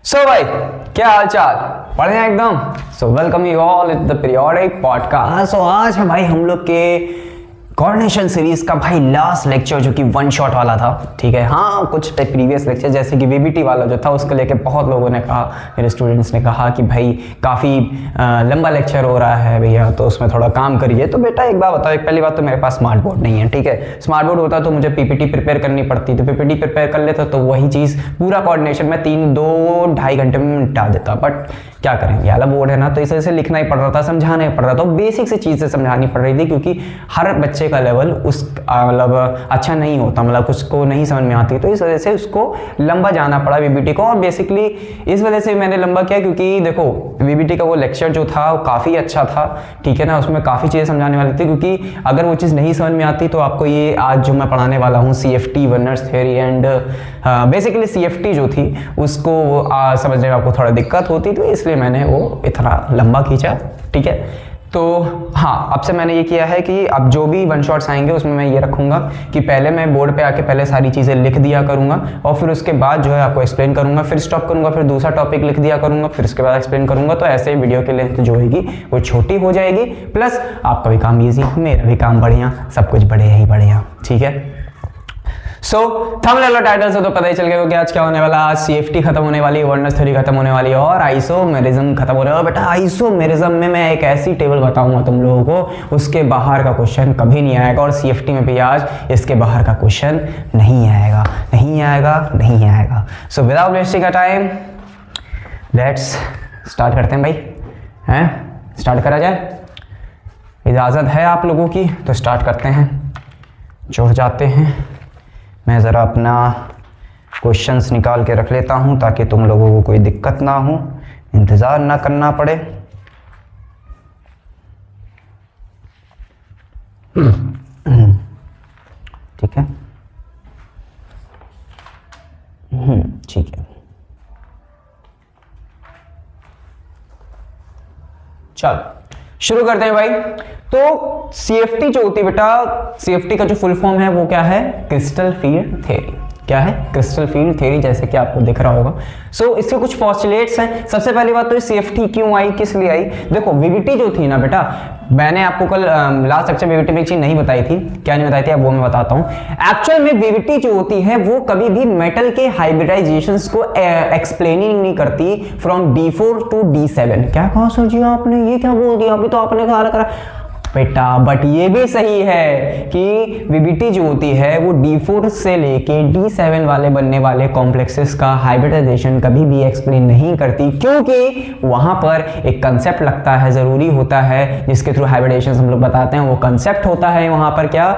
सो भाई, क्या हाल चाल? बढ़िया एकदम। So welcome you all in the periodic podcast. So आज है भाई हम लोग के कोऑर्डिनेशन सीरीज का भाई लास्ट लेक्चर, जो कि वन शॉट वाला था। ठीक है, हाँ, कुछ प्रीवियस लेक्चर जैसे कि वीबीटी वाला जो था उसको लेके बहुत लोगों ने कहा, मेरे स्टूडेंट्स ने कहा कि भाई काफ़ी लंबा लेक्चर हो रहा है भैया, तो उसमें थोड़ा काम करिए। तो बेटा एक बात बताओ, एक पहली बात तो मेरे पास स्मार्ट बोर्ड नहीं है। ठीक है, स्मार्ट बोर्ड होता तो मुझे पीपीटी प्रिपेयर करनी पड़ती, तो पीपीटी प्रिपेयर कर लेता तो वही चीज़ पूरा कोऑर्डिनेशन में 2-2.5 घंटे में निपटा देता। बट क्या करें, ये वाला बोर्ड है ना, तो इस वजह से लिखना ही पड़ रहा था, समझाना ही पड़ रहा था, बेसिक से चीज़ें समझानी पड़ रही थी, क्योंकि हर बच्चे का लेवल उस मतलब अच्छा नहीं होता, मतलब कुछ को नहीं समझ में आती, तो इस वजह से उसको लंबा जाना पड़ा वीबीटी को। और बेसिकली इस वजह से मैंने लंबा किया, क्योंकि देखो वीबीटी का वो लेक्चर जो था वो काफ़ी अच्छा था। ठीक है ना, उसमें काफ़ी चीज़ें समझाने वाली थी, क्योंकि अगर वो चीज़ नहीं समझ में आती तो आपको ये आज जो मैं पढ़ाने वाला हूँ CFT Werner's theory and basically CFT जो थी उसको समझने में आपको थोड़ा दिक्कत होती, तो इसलिए मैंने वो इतना लंबा खींचा। ठीक है, तो हाँ, अब से मैंने ये किया है कि अब जो भी वन शॉट्स आएंगे उसमें मैं ये रखूँगा कि पहले मैं बोर्ड पे आके पहले सारी चीज़ें लिख दिया करूँगा, और फिर उसके बाद जो है आपको एक्सप्लेन करूँगा, फिर स्टॉप करूँगा, फिर दूसरा टॉपिक लिख दिया करूँगा, फिर उसके बाद एक्सप्लेन करूँगा। तो ऐसे वीडियो की लेंथ जो होगी वो छोटी हो जाएगी, प्लस आपका भी काम ईजी, मेरा भी काम बढ़िया, सब कुछ बढ़िया ही बढ़िया। ठीक है, सो थंबनेल और टाइटल से तो पता ही चल गया कि आज क्या होने वाला। आज CFT खत्म होने वाली है, वर्नर्स थ्योरी खत्म होने वाली है, और आइसोमेरिज्म खत्म हो रहा है। बेटा आइसोमेरिज्म में मैं एक ऐसी टेबल बताऊंगा तुम लोगों को, उसके बाहर का क्वेश्चन कभी नहीं आएगा, और CFT में भी आज इसके बाहर का क्वेश्चन नहीं आएगा, नहीं आएगा, नहीं आएगा। So without wasting a time let's start करते हैं भाई। हैं, स्टार्ट करा जाए? इजाज़त है आप लोगों की? तो स्टार्ट करते हैं, जुड़ जाते हैं। मैं ज़रा अपना क्वेश्चंस निकाल के रख लेता हूं ताकि तुम लोगों को कोई दिक्कत ना हो, इंतज़ार ना करना पड़े। ठीक है, ठीक है, चलो शुरू करते हैं भाई। तो CFT जो होती है बेटा, CFT का जो फुल फॉर्म है वो क्या है? Crystal field theory. क्या है? क्रिस्टल फील्ड थ्योरी, जैसे कि आपको दिख रहा होगा। सो इसके कुछ पोस्टुलेट्स हैं। सबसे पहली बात तो CFT क्यों आई, किस लिए आई? देखो वीबीटी जो थी ना बेटा, मैंने आपको कल लास्ट लेक्चर वीबीटी में एक चीज नहीं बताई थी। क्या नहीं बताई थी, अब वो मैं बताता हूँ। एक्चुअल में वीबीटी जो होती है वो कभी भी मेटल के हाइब्रिडाइजेशंस को एक्सप्लेन ही नहीं करती फ्रॉम D4 to D7। क्या कहा सर जी आपने, ये क्या बोल दिया? अभी तो आपने कहा करा बेटा, बट ये भी सही है कि वीबीटी जो होती है वो D4 से लेके D7 वाले बनने वाले कॉम्प्लेक्सेस का हाइब्रिडाइजेशन कभी भी एक्सप्लेन नहीं करती, क्योंकि वहां पर एक कंसेप्ट लगता है, जरूरी होता है, जिसके थ्रू हाइब्रिडाइजेशन हम लोग बताते हैं। वो कंसेप्ट होता है वहां पर क्या?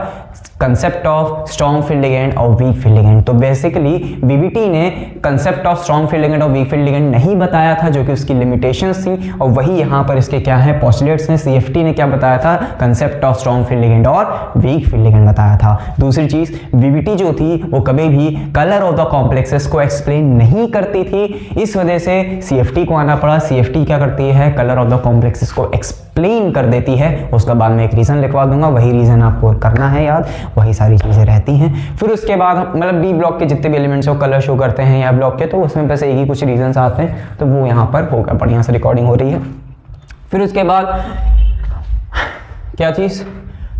Concept of strong field ligand और वीक फील्ड लिगेंड। तो बेसिकली वीबीटी ने concept of strong field ligand और वीक फील्ड लिगेंड नहीं बताया था, जो कि उसकी लिमिटेशंस थी, और वही यहाँ पर इसके क्या है? पोस्टुलेट्स हैं। CFT ने क्या बताया था? Concept of strong field ligand और वीक फील्ड लिगेंड बताया था। दूसरी चीज, वीबीटी जो थी वो कभी भी कलर ऑफ द कॉम्प्लेक्सेस को एक्सप्लेन नहीं करती थी, इस वजह से CFT को आना पड़ा। CFT क्या करती है? कलर ऑफ द कॉम्प्लेक्सेस को एक्सप्लेन कर देती है। उसका बाद में एक रीजन लिखवा दूंगा, वही रीजन आपको करना है याद, वही सारी चीजें रहती हैं। फिर उसके बाद मतलब B ब्लॉक के जितने भी एलिमेंट्स हो कलर शो करते हैं, या ब्लॉक के, तो उसमें बस एक ही कुछ रीजंस आते हैं, तो वो यहाँ पर होगा। बढ़िया से रिकॉर्डिंग हो रही है। फिर उसके बाद क्या चीज,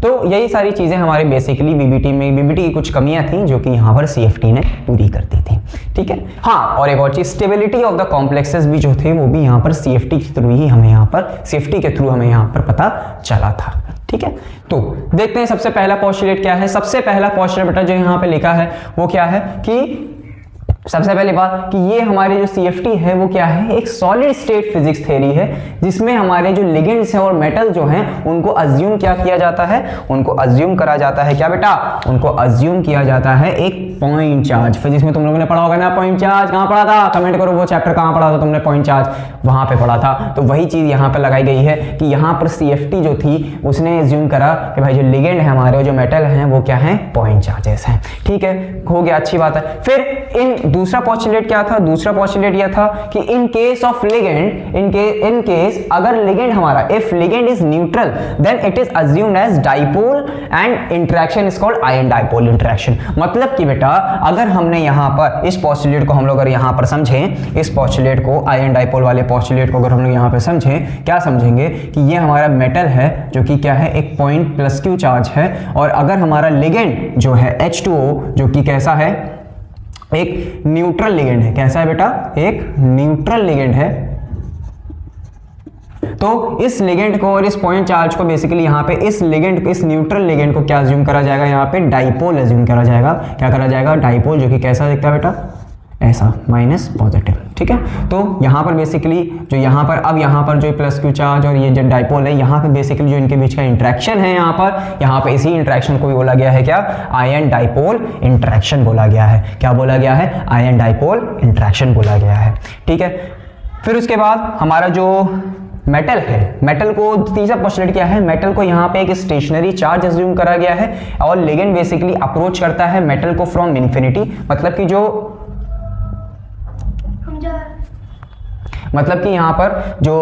तो यही सारी चीजें हमारे बेसिकली वीबीटी की कुछ कमियां थी जो कि यहाँ पर CFT ने पूरी कर दी थी। ठीक है, हाँ, और एक और चीज, स्टेबिलिटी ऑफ द कॉम्प्लेक्सेस भी जो थे वो भी यहाँ पर CFT के थ्रू ही हमें यहाँ पर CFT के थ्रू हमें यहाँ पर पता चला था। ठीक है, तो देखते हैं सबसे पहला पोस्टुलेट क्या है। सबसे पहला पोस्टुलेट बेटा जो यहाँ पे लिखा है वो क्या है कि सबसे पहली बात कि ये हमारे जो CFT है वो क्या है? एक सॉलिड स्टेट फिजिक्स थ्योरी है, जिसमें हमारे जो लिगेंड्स हैं और मेटल जो हैं उनको अज्यूम क्या किया जाता है? उनको अज्यूम करा जाता है। क्या बेटा? उनको अज्यूम किया जाता है एक पॉइंट चार्ज। फिजिक्स में तुम लोगों ने पढ़ा होगा ना पॉइंट चार्ज, कहाँ पढ़ा था? कमेंट करो वो चैप्टर कहाँ पढ़ा था तुमने? पॉइंट चार्ज वहां पे पढ़ा था। तो वही चीज यहाँ पे लगाई गई है कि यहाँ पर CFT जो थी उसने अज्यूम करा कि भाई जो लिगेंड है हमारे, जो मेटल हैं वो क्या है? पॉइंट चार्जेस हैं। ठीक है, हो गया, अच्छी बात है। फिर इन दूसरा पोस्टुलेट क्या था? दूसरा पोस्टुलेट यह था कि in case of ligand, in case अगर लिगेंड हमारा, if ligand is neutral then it is assumed as dipole and interaction is called ion dipole interaction. मतलब कि बेटा अगर हमने यहां पर इस पोस्टुलेट को हम लोग अगर यहां पर समझें, इस पोस्टुलेट को, आयन डाइपोल वाले पोस्टुलेट को अगर हम लोग यहां पर समझें, क्या समझेंगे कि ये हमारा मेटल है जो कि क्या है, एक पॉइंट प्लस क्यू चार्ज है, और अगर हमारा लिगेंड जो है H2O जो कि कैसा है, एक न्यूट्रल लिगेंड है। कैसा है बेटा? एक न्यूट्रल लिगेंड है। तो इस लिगेंड को और इस पॉइंट चार्ज को बेसिकली यहाँ पे इस लिगेंड, इस न्यूट्रल लिगेंड को क्या अज्यूम करा जाएगा, यहाँ पे डाइपोल अज्यूम करा जाएगा। क्या करा जाएगा? डाइपोल, जो कि कैसा दिखता है बेटा? ऐसा, माइनस पॉजिटिव। ठीक है, तो यहाँ पर बेसिकली जो यहाँ पर, अब यहाँ पर जो प्लस क्यू चार्ज और ये जो डाइपोल है, यहाँ पे बेसिकली जो इनके बीच का इंटरेक्शन है, यहाँ पे इसी इंटरेक्शन को भी बोला गया है क्या? आयन डाइपोल इंटरेक्शन बोला गया है। क्या बोला गया है? आयन डाइपोल इंटरेक्शन बोला गया है। ठीक है, फिर उसके बाद हमारा जो मेटल है, मेटल को तीसरा पोस्टुलेट क्या है? मेटल को यहाँ पे एक स्टेशनरी चार्ज अज्यूम करा गया है और लिगेंड बेसिकली अप्रोच करता है मेटल को फ्रॉम इन्फिनिटी। मतलब कि यहाँ पर जो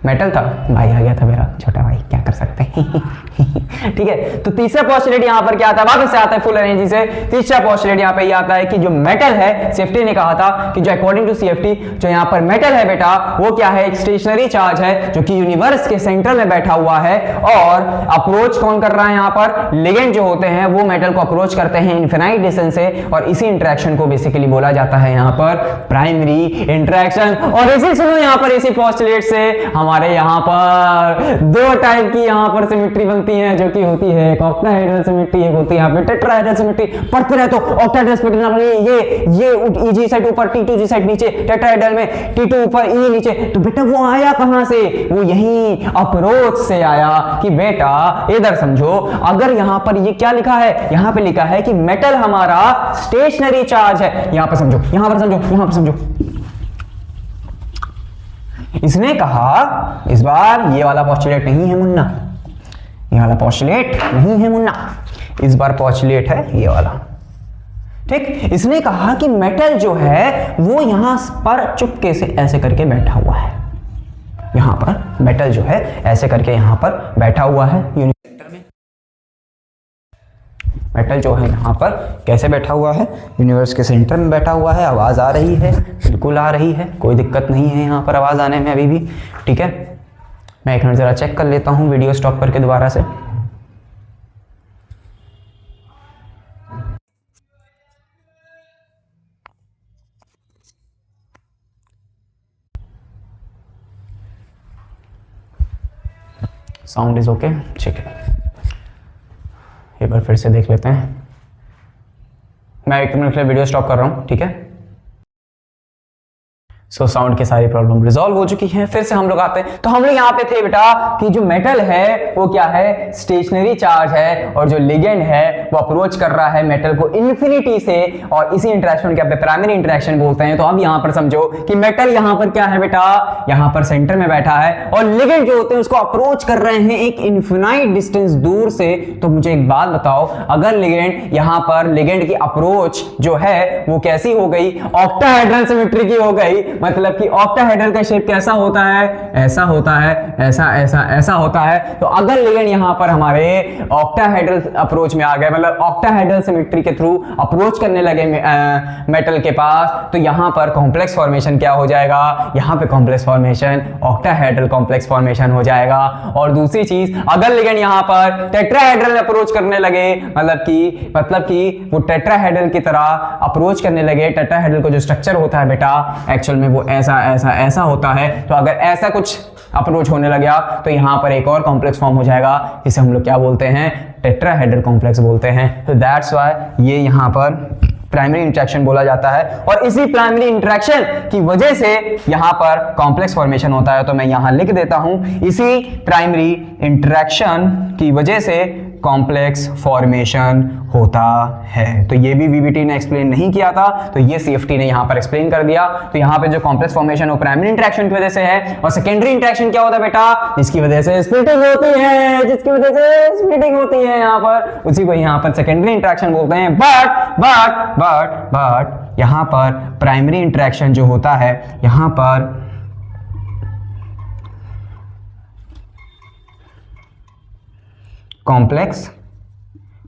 मेटल था, भाई आ गया था मेरा छोटा भाई, क्या कर सकते हैं। ठीक है, तो तीसरा पोस्टुलेट यहाँ पर क्या आता है? वापस से आता है फुल एनर्जी से। तीसरा पोस्टुलेट यहाँ पे ये आता है कि जो मेटल है, सेफ्टी ने कहा था कि जो अकॉर्डिंग टू सीएफटी जो यहाँ पर मेटल है बेटा, वो क्या है? एक स्टेशनरी चार्ज है जो कि यूनिवर्स के सेंटर में बैठा हुआ है, और अप्रोच कौन कर रहा है यहाँ पर? लिगेंड जो होते हैं वो मेटल को अप्रोच करते हैं इनफिनाइट डिस्टेंस से, और इसी इंटरेक्शन को बेसिकली बोला जाता है यहाँ पर प्राइमरी इंटरेक्शन। और इसी सुनो यहाँ पर इसी पोस्टुलेट से हमारे यहाँ पर दो टाइप की यहाँ पर सिमेट्री बनती है, जो कि होती है एक ऑक्टाहेड्रल सिमेट्री, एक होती है यहाँ पे टेट्राहेड्रल सिमेट्री। पढ़ते रहे तो ऑक्टाहेड्रल सिमेट्री ये ई साइड ऊपर, T2 जी साइड नीचे, टेट्राहेड्रल में T2 ऊपर, ई नीचे। तो बेटा वो आया कहां से? वो यही अप्रोच से आया कि बेटा इधर समझो, अगर यहाँ पर ये क्या लिखा है? यहाँ पे लिखा है कि मेटल हमारा स्टेशनरी चार्ज है। यहाँ पर समझो, यहाँ पर समझो, यहाँ पर समझो। इसने कहा इस बार ये वाला पोस्टुलेट नहीं है मुन्ना, ये वाला पोस्टुलेट नहीं है मुन्ना, इस बार पोस्टुलेट है ये वाला। ठीक, इसने कहा कि मेटल जो है वो यहां पर चुपके से ऐसे करके बैठा हुआ है। यहां पर मेटल जो है ऐसे करके यहां पर बैठा हुआ है यूनिवर्स में। मेटल जो है यहाँ पर कैसे बैठा हुआ है? यूनिवर्स के सेंटर में बैठा हुआ है। आवाज़ आ रही है? बिल्कुल आ रही है, कोई दिक्कत नहीं है यहाँ पर आवाज़ आने में अभी भी। ठीक है, मैं एक मिनट ज़रा चेक कर लेता हूँ वीडियो स्टॉप करके दोबारा से। साउंड इज ओके, ठीक है। एक बार फिर से देख लेते हैं। मैं एक मिनट के लिए वीडियो स्टॉप कर रहा हूं, ठीक है। सो साउंड की सारी प्रॉब्लम रिजॉल्व हो चुकी है। फिर से हम लोग आते हैं, तो हम लोग यहाँ पे थे बेटा कि जो मेटल है वो क्या है? स्टेशनरी चार्ज है, और जो लिगेंड है वो अप्रोच कर रहा है मेटल को इन्फिनिटी से, और इसी इंटरेक्शन को प्राइमरी इंटरेक्शन बोलते हैं। तो अब यहाँ पर समझो कि मेटल यहाँ पर क्या है बेटा? यहाँ पर सेंटर में बैठा है, और लिगेंड जो होते हैं उसको अप्रोच कर रहे हैं एक इन्फिनाइट डिस्टेंस दूर से। तो मुझे एक बात बताओ, अगर लिगेंड यहाँ पर, लिगेंड की अप्रोच जो है वो कैसी हो गई? ऑक्टाहेड्रल सिमेट्री की हो गई। मतलब कि ऑक्टाहेड्रल का शेप कैसा होता है? ऐसा होता है, ऐसा ऐसा ऐसा होता है। तो अगर लिगेंड यहां पर हमारे ऑक्टाहेड्रल अप्रोच में आ गए, मतलब ऑक्टाहेड्रल सिमेट्री के थ्रू अप्रोच करने लगे मेटल के पास, तो यहां पर कॉम्प्लेक्स फॉर्मेशन क्या हो जाएगा? यहां पे complex formation octahedral complex formation हो जाएगा। और दूसरी चीज, अगर लिगेंड यहां पर टेट्राहेड्रल अप्रोच करने लगे, मतलब कि वो टेट्राहेड्रल की तरह अप्रोच करने लगे, टेट्राहेड्रल को जो स्ट्रक्चर होता है बेटा एक्चुअल में वो ऐसा ऐसा ऐसा होता है। तो अगर ऐसा कुछ अप्रोच होने लग गया तो यहां पर एक और कॉम्प्लेक्स फॉर्म हो जाएगा, जिसे हम लोग क्या बोलते हैं? टेट्राहेड्रल कॉम्प्लेक्स बोलते हैं। तो दैट्स व्हाई ये यहां पर प्राइमरी इंटरेक्शन बोला जाता है, और इसी प्राइमरी इंटरेक्शन की वजह से यहां पर कॉम्प्लेक्स फॉर्मेशन होता है। तो मैं यहां लिख देता हूं, इसी प्राइमरी इंटरेक्शन की वजह से कॉम्प्लेक्स फॉर्मेशन होता है। तो ये भी वीबीटी ने एक्सप्लेन नहीं किया था, तो ये सीएफटी ने यहां पर एक्सप्लेन कर दिया। तो यहां पे जो कॉम्प्लेक्स फॉर्मेशन वो प्राइमरी इंटरेक्शन की वजह से है, और सेकेंडरी इंटरेक्शन क्या होता है बेटा? जिसकी वजह से स्प्लिटिंग होती है, जिसकी वजह से स्प्लिटिंग होती है यहां पर, उसी को यहां पर सेकेंडरी इंटरेक्शन बोलते हैं। बट यहाँ पर प्राइमरी इंटरेक्शन जो होता है, यहाँ पर कॉम्प्लेक्स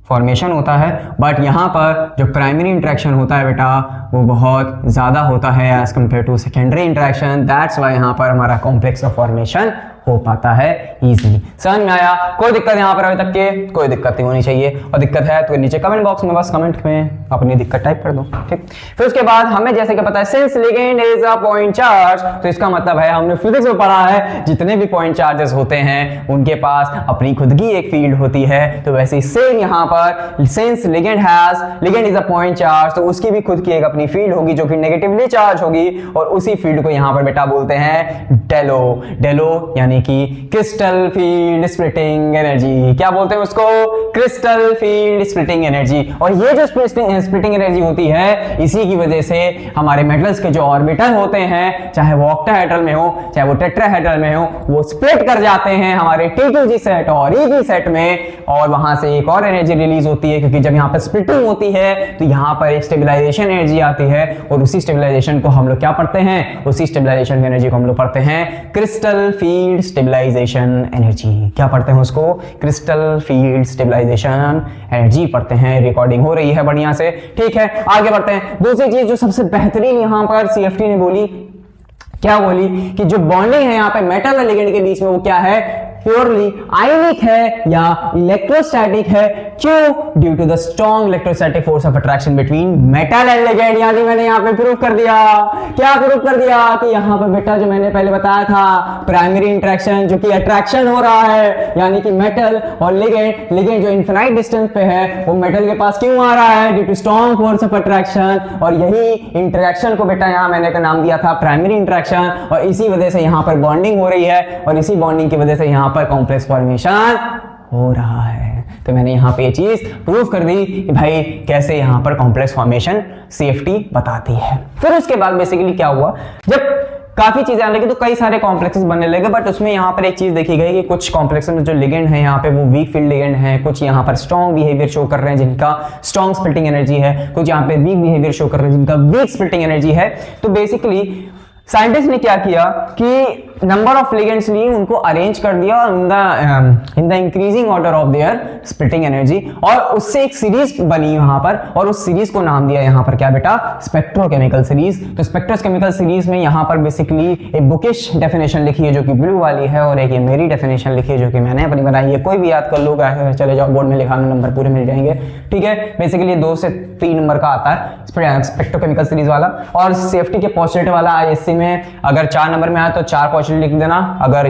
फॉर्मेशन होता है, बट यहाँ पर जो प्राइमरी इंटरेक्शन होता है बेटा वो बहुत ज़्यादा होता है as compared to secondary interaction. That's why यहाँ पर हमारा कॉम्प्लेक्स ऑफ फॉर्मेशन हो पाता है इजीली। समझ में आया? कोई दिक्कत यहाँ पर अभी तक के? कोई दिक्कत नहीं होनी चाहिए, और दिक्कत है तो नीचे कमेंट बॉक्स में बस कमेंट में अपनी दिक्कत टाइप कर दो, ठीक। फिर उसके बाद हमें जैसे कि पता है since ligand is a point charge, तो इसका मतलब है हमने फिजिक्स में पढ़ा है जितने भी पॉइंट चार्जेस होते हैं उनके पास अपनी खुद की एक फील्ड होती है। तो वैसे सेम यहाँ पर since ligand is a point charge, तो उसकी भी खुद की एक अपनी फील्ड होगी जो कि नेगेटिवली चार्ज होगी, और उसी फील्ड को यहाँ पर बेटा बोलते हैं डेलो। डेलो यानी कि क्रिस्टल फील्ड स्प्लिटिंग एनर्जी। क्या बोलते हैं उसको? Crystal field splitting energy. और ये जो स्प्लिटिंग एनर्जी होती है, इसी की वजह से हमारे मेटल्स के जो ऑर्बिटल होते हैं, चाहे वो ऑक्टाहेड्रल में हो चाहे वो टेट्राहेड्रल में हो, वो स्प्लिट कर जाते हैं हमारे T2G सेट और E सेट में, और वहां से एक और एनर्जी रिलीज होती है, क्योंकि जब यहाँ पर स्प्लिटिंग होती है तो यहाँ पर एक स्टेबलाइजेशन एनर्जी आती है, और उसी स्टेबलाइजेशन को हम लोग क्या पढ़ते हैं? उसी स्टेबलाइजेशन की एनर्जी को हम लोग पढ़ते हैं क्रिस्टल फील्ड स्टेबलाइजेशन एनर्जी। क्या पढ़ते हैं उसको? क्रिस्टल फील्ड स्टेबलाइजेशन एनर्जी पढ़ते हैं। रिकॉर्डिंग हो रही है बढ़िया से, ठीक है। आगे बढ़ते हैं। दूसरी चीज जो सबसे बेहतरीन यहाँ पर CFT ने बोली, क्या बोली कि जो बॉन्डिंग है यहाँ पे मेटल और लिगेंड के बीच में वो क्या है? प्योरली आयनिक है या इलेक्ट्रोस्टैटिक है। क्यों? Due to the strong electrostatic force of attraction between metal and ligand. यानी मैंने यहाँ पे प्रूव कर दिया। क्या प्रूव कर दिया? कि यहाँ पे बेटा जो मैंने पहले बताया था, प्राइमरी इंटरेक्शन जो कि अट्रैक्शन हो रहा है, यानी कि मेटल और लिगेंड जो इन्फिनाइट डिस्टेंस पे है वो मेटल के पास क्यों आ रहा है? Due to strong force of attraction. और यही इंटरेक्शन को बेटा यहाँ मैंने का नाम दिया था प्राइमरी इंटरेक्शन, और इसी वजह से यहाँ पर बॉन्डिंग हो रही है, और इसी बॉन्डिंग की वजह से यहाँ पर कॉम्प्लेक्स फॉर्मेशन हो रहा है। तो मैंने यहाँ पे ये चीज प्रूव कर दी कि भाई कैसे यहाँ पर कॉम्प्लेक्स फॉर्मेशन CFT बताती है। फिर उसके बाद बेसिकली क्या हुआ, जब काफी चीजें आने लगी तो कई सारे कॉम्प्लेक्सेस बनने लगे, बट उसमें यहाँ पर एक चीज देखी गई कि कुछ कॉम्प्लेक्सेस में जो लिगेंड है यहाँ पे वो वीक फील्ड लिगेंड है, कुछ यहाँ पर स्ट्रॉन्ग बिहेवियर शो कर रहे हैं जिनका स्ट्रॉन्ग स्प्लिटिंग एनर्जी है, कुछ यहाँ पे वीक बिहेवियर शो कर रहे हैं जिनका वीक स्प्लिटिंग एनर्जी है। तो बेसिकली साइंटिस्ट ने क्या किया कि नंबर ऑफ लिगेंड्स लिए उनको अरेंज कर दिया इन the increasing order of there splitting energy, और उससे एक सीरीज बनी वहां पर, और उस सीरीज को नाम दिया यहाँ पर क्या बेटा? Spectrochemical series. तो स्पेक्ट्रोकेमिकल सीरीज में यहाँ पर बेसिकली एक बुकिश डेफिनेशन लिखी है जो कि ब्लू वाली है, और एक ये मेरी डेफिनेशन लिखी है जो कि मैंने अपनी बनाई है। कोई भी याद कर लो, चले जाओ बोर्ड में लिखा, नंबर पूरे मिल जाएंगे, ठीक है। बेसिकली 2 से 3 नंबर का आता है स्पेक्ट्रोकेमिकल सीरीज वाला, और CFT के पॉजिटिव वाला ISC में अगर 4 नंबर में आया तो 4 पॉजिटिव लिख देना, अगर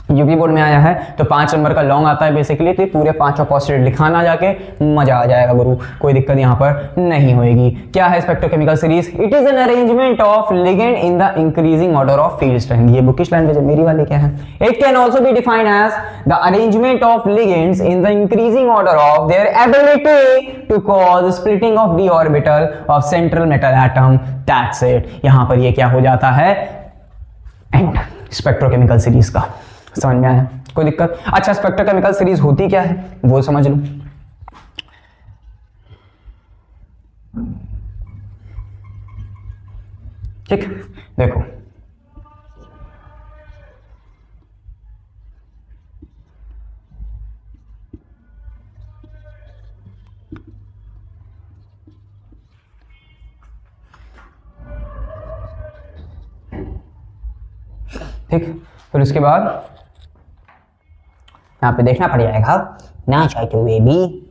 यूपी बोर्ड में आया है तो 5 नंबर का लॉन्ग आता है बेसिकली, तो पूरे 5 पॉजिटिव लिखाना जाके, मजा आ जाएगा गुरु, कोई दिक्कत यहाँ पर नहीं होगी। क्या है spectrochemical series? It is an arrangement of ligand in the increasing order of field strength. ये बुकिश लैंग्वेज है, मेरी वाली क्या है? It can also be defined as the arrangement of ligands in the increasing order of their ability to cause splitting of D orbital of central metal atom. That's it. यहाँ पर ये क्या हो जाता है? एंड स्पेक्ट्रोकेमिकल सीरीज का। समझ में आया? कोई दिक्कत? अच्छा, स्पेक्ट्रोकेमिकल सीरीज होती क्या है वो समझ लो। ठीक, देखो ठीक। फिर उसके बाद यहाँ पे देखना पड़ जाएगा ना चाहते हुए भी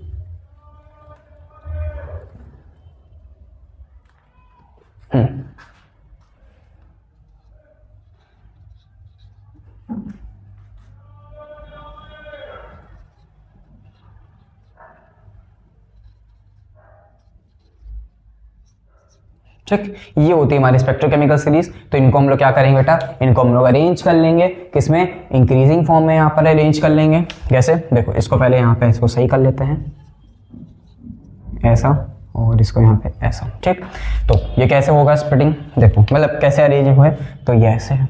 ठीक। ये होती है हमारी स्पेक्ट्रोकेमिकल सीरीज। तो इनको हम लोग क्या करेंगे बेटा? इनको हम लोग अरेंज कर लेंगे किसमें? इंक्रीजिंग फॉर्म में यहाँ पर अरेंज कर लेंगे। कैसे? देखो, इसको पहले यहाँ पे इसको सही कर लेते हैं, ऐसा, और इसको यहाँ पे ऐसा। ठीक, तो ये कैसे होगा स्प्लिटिंग? देखो मतलब कैसे अरेंज हुए, तो ये ऐसे है,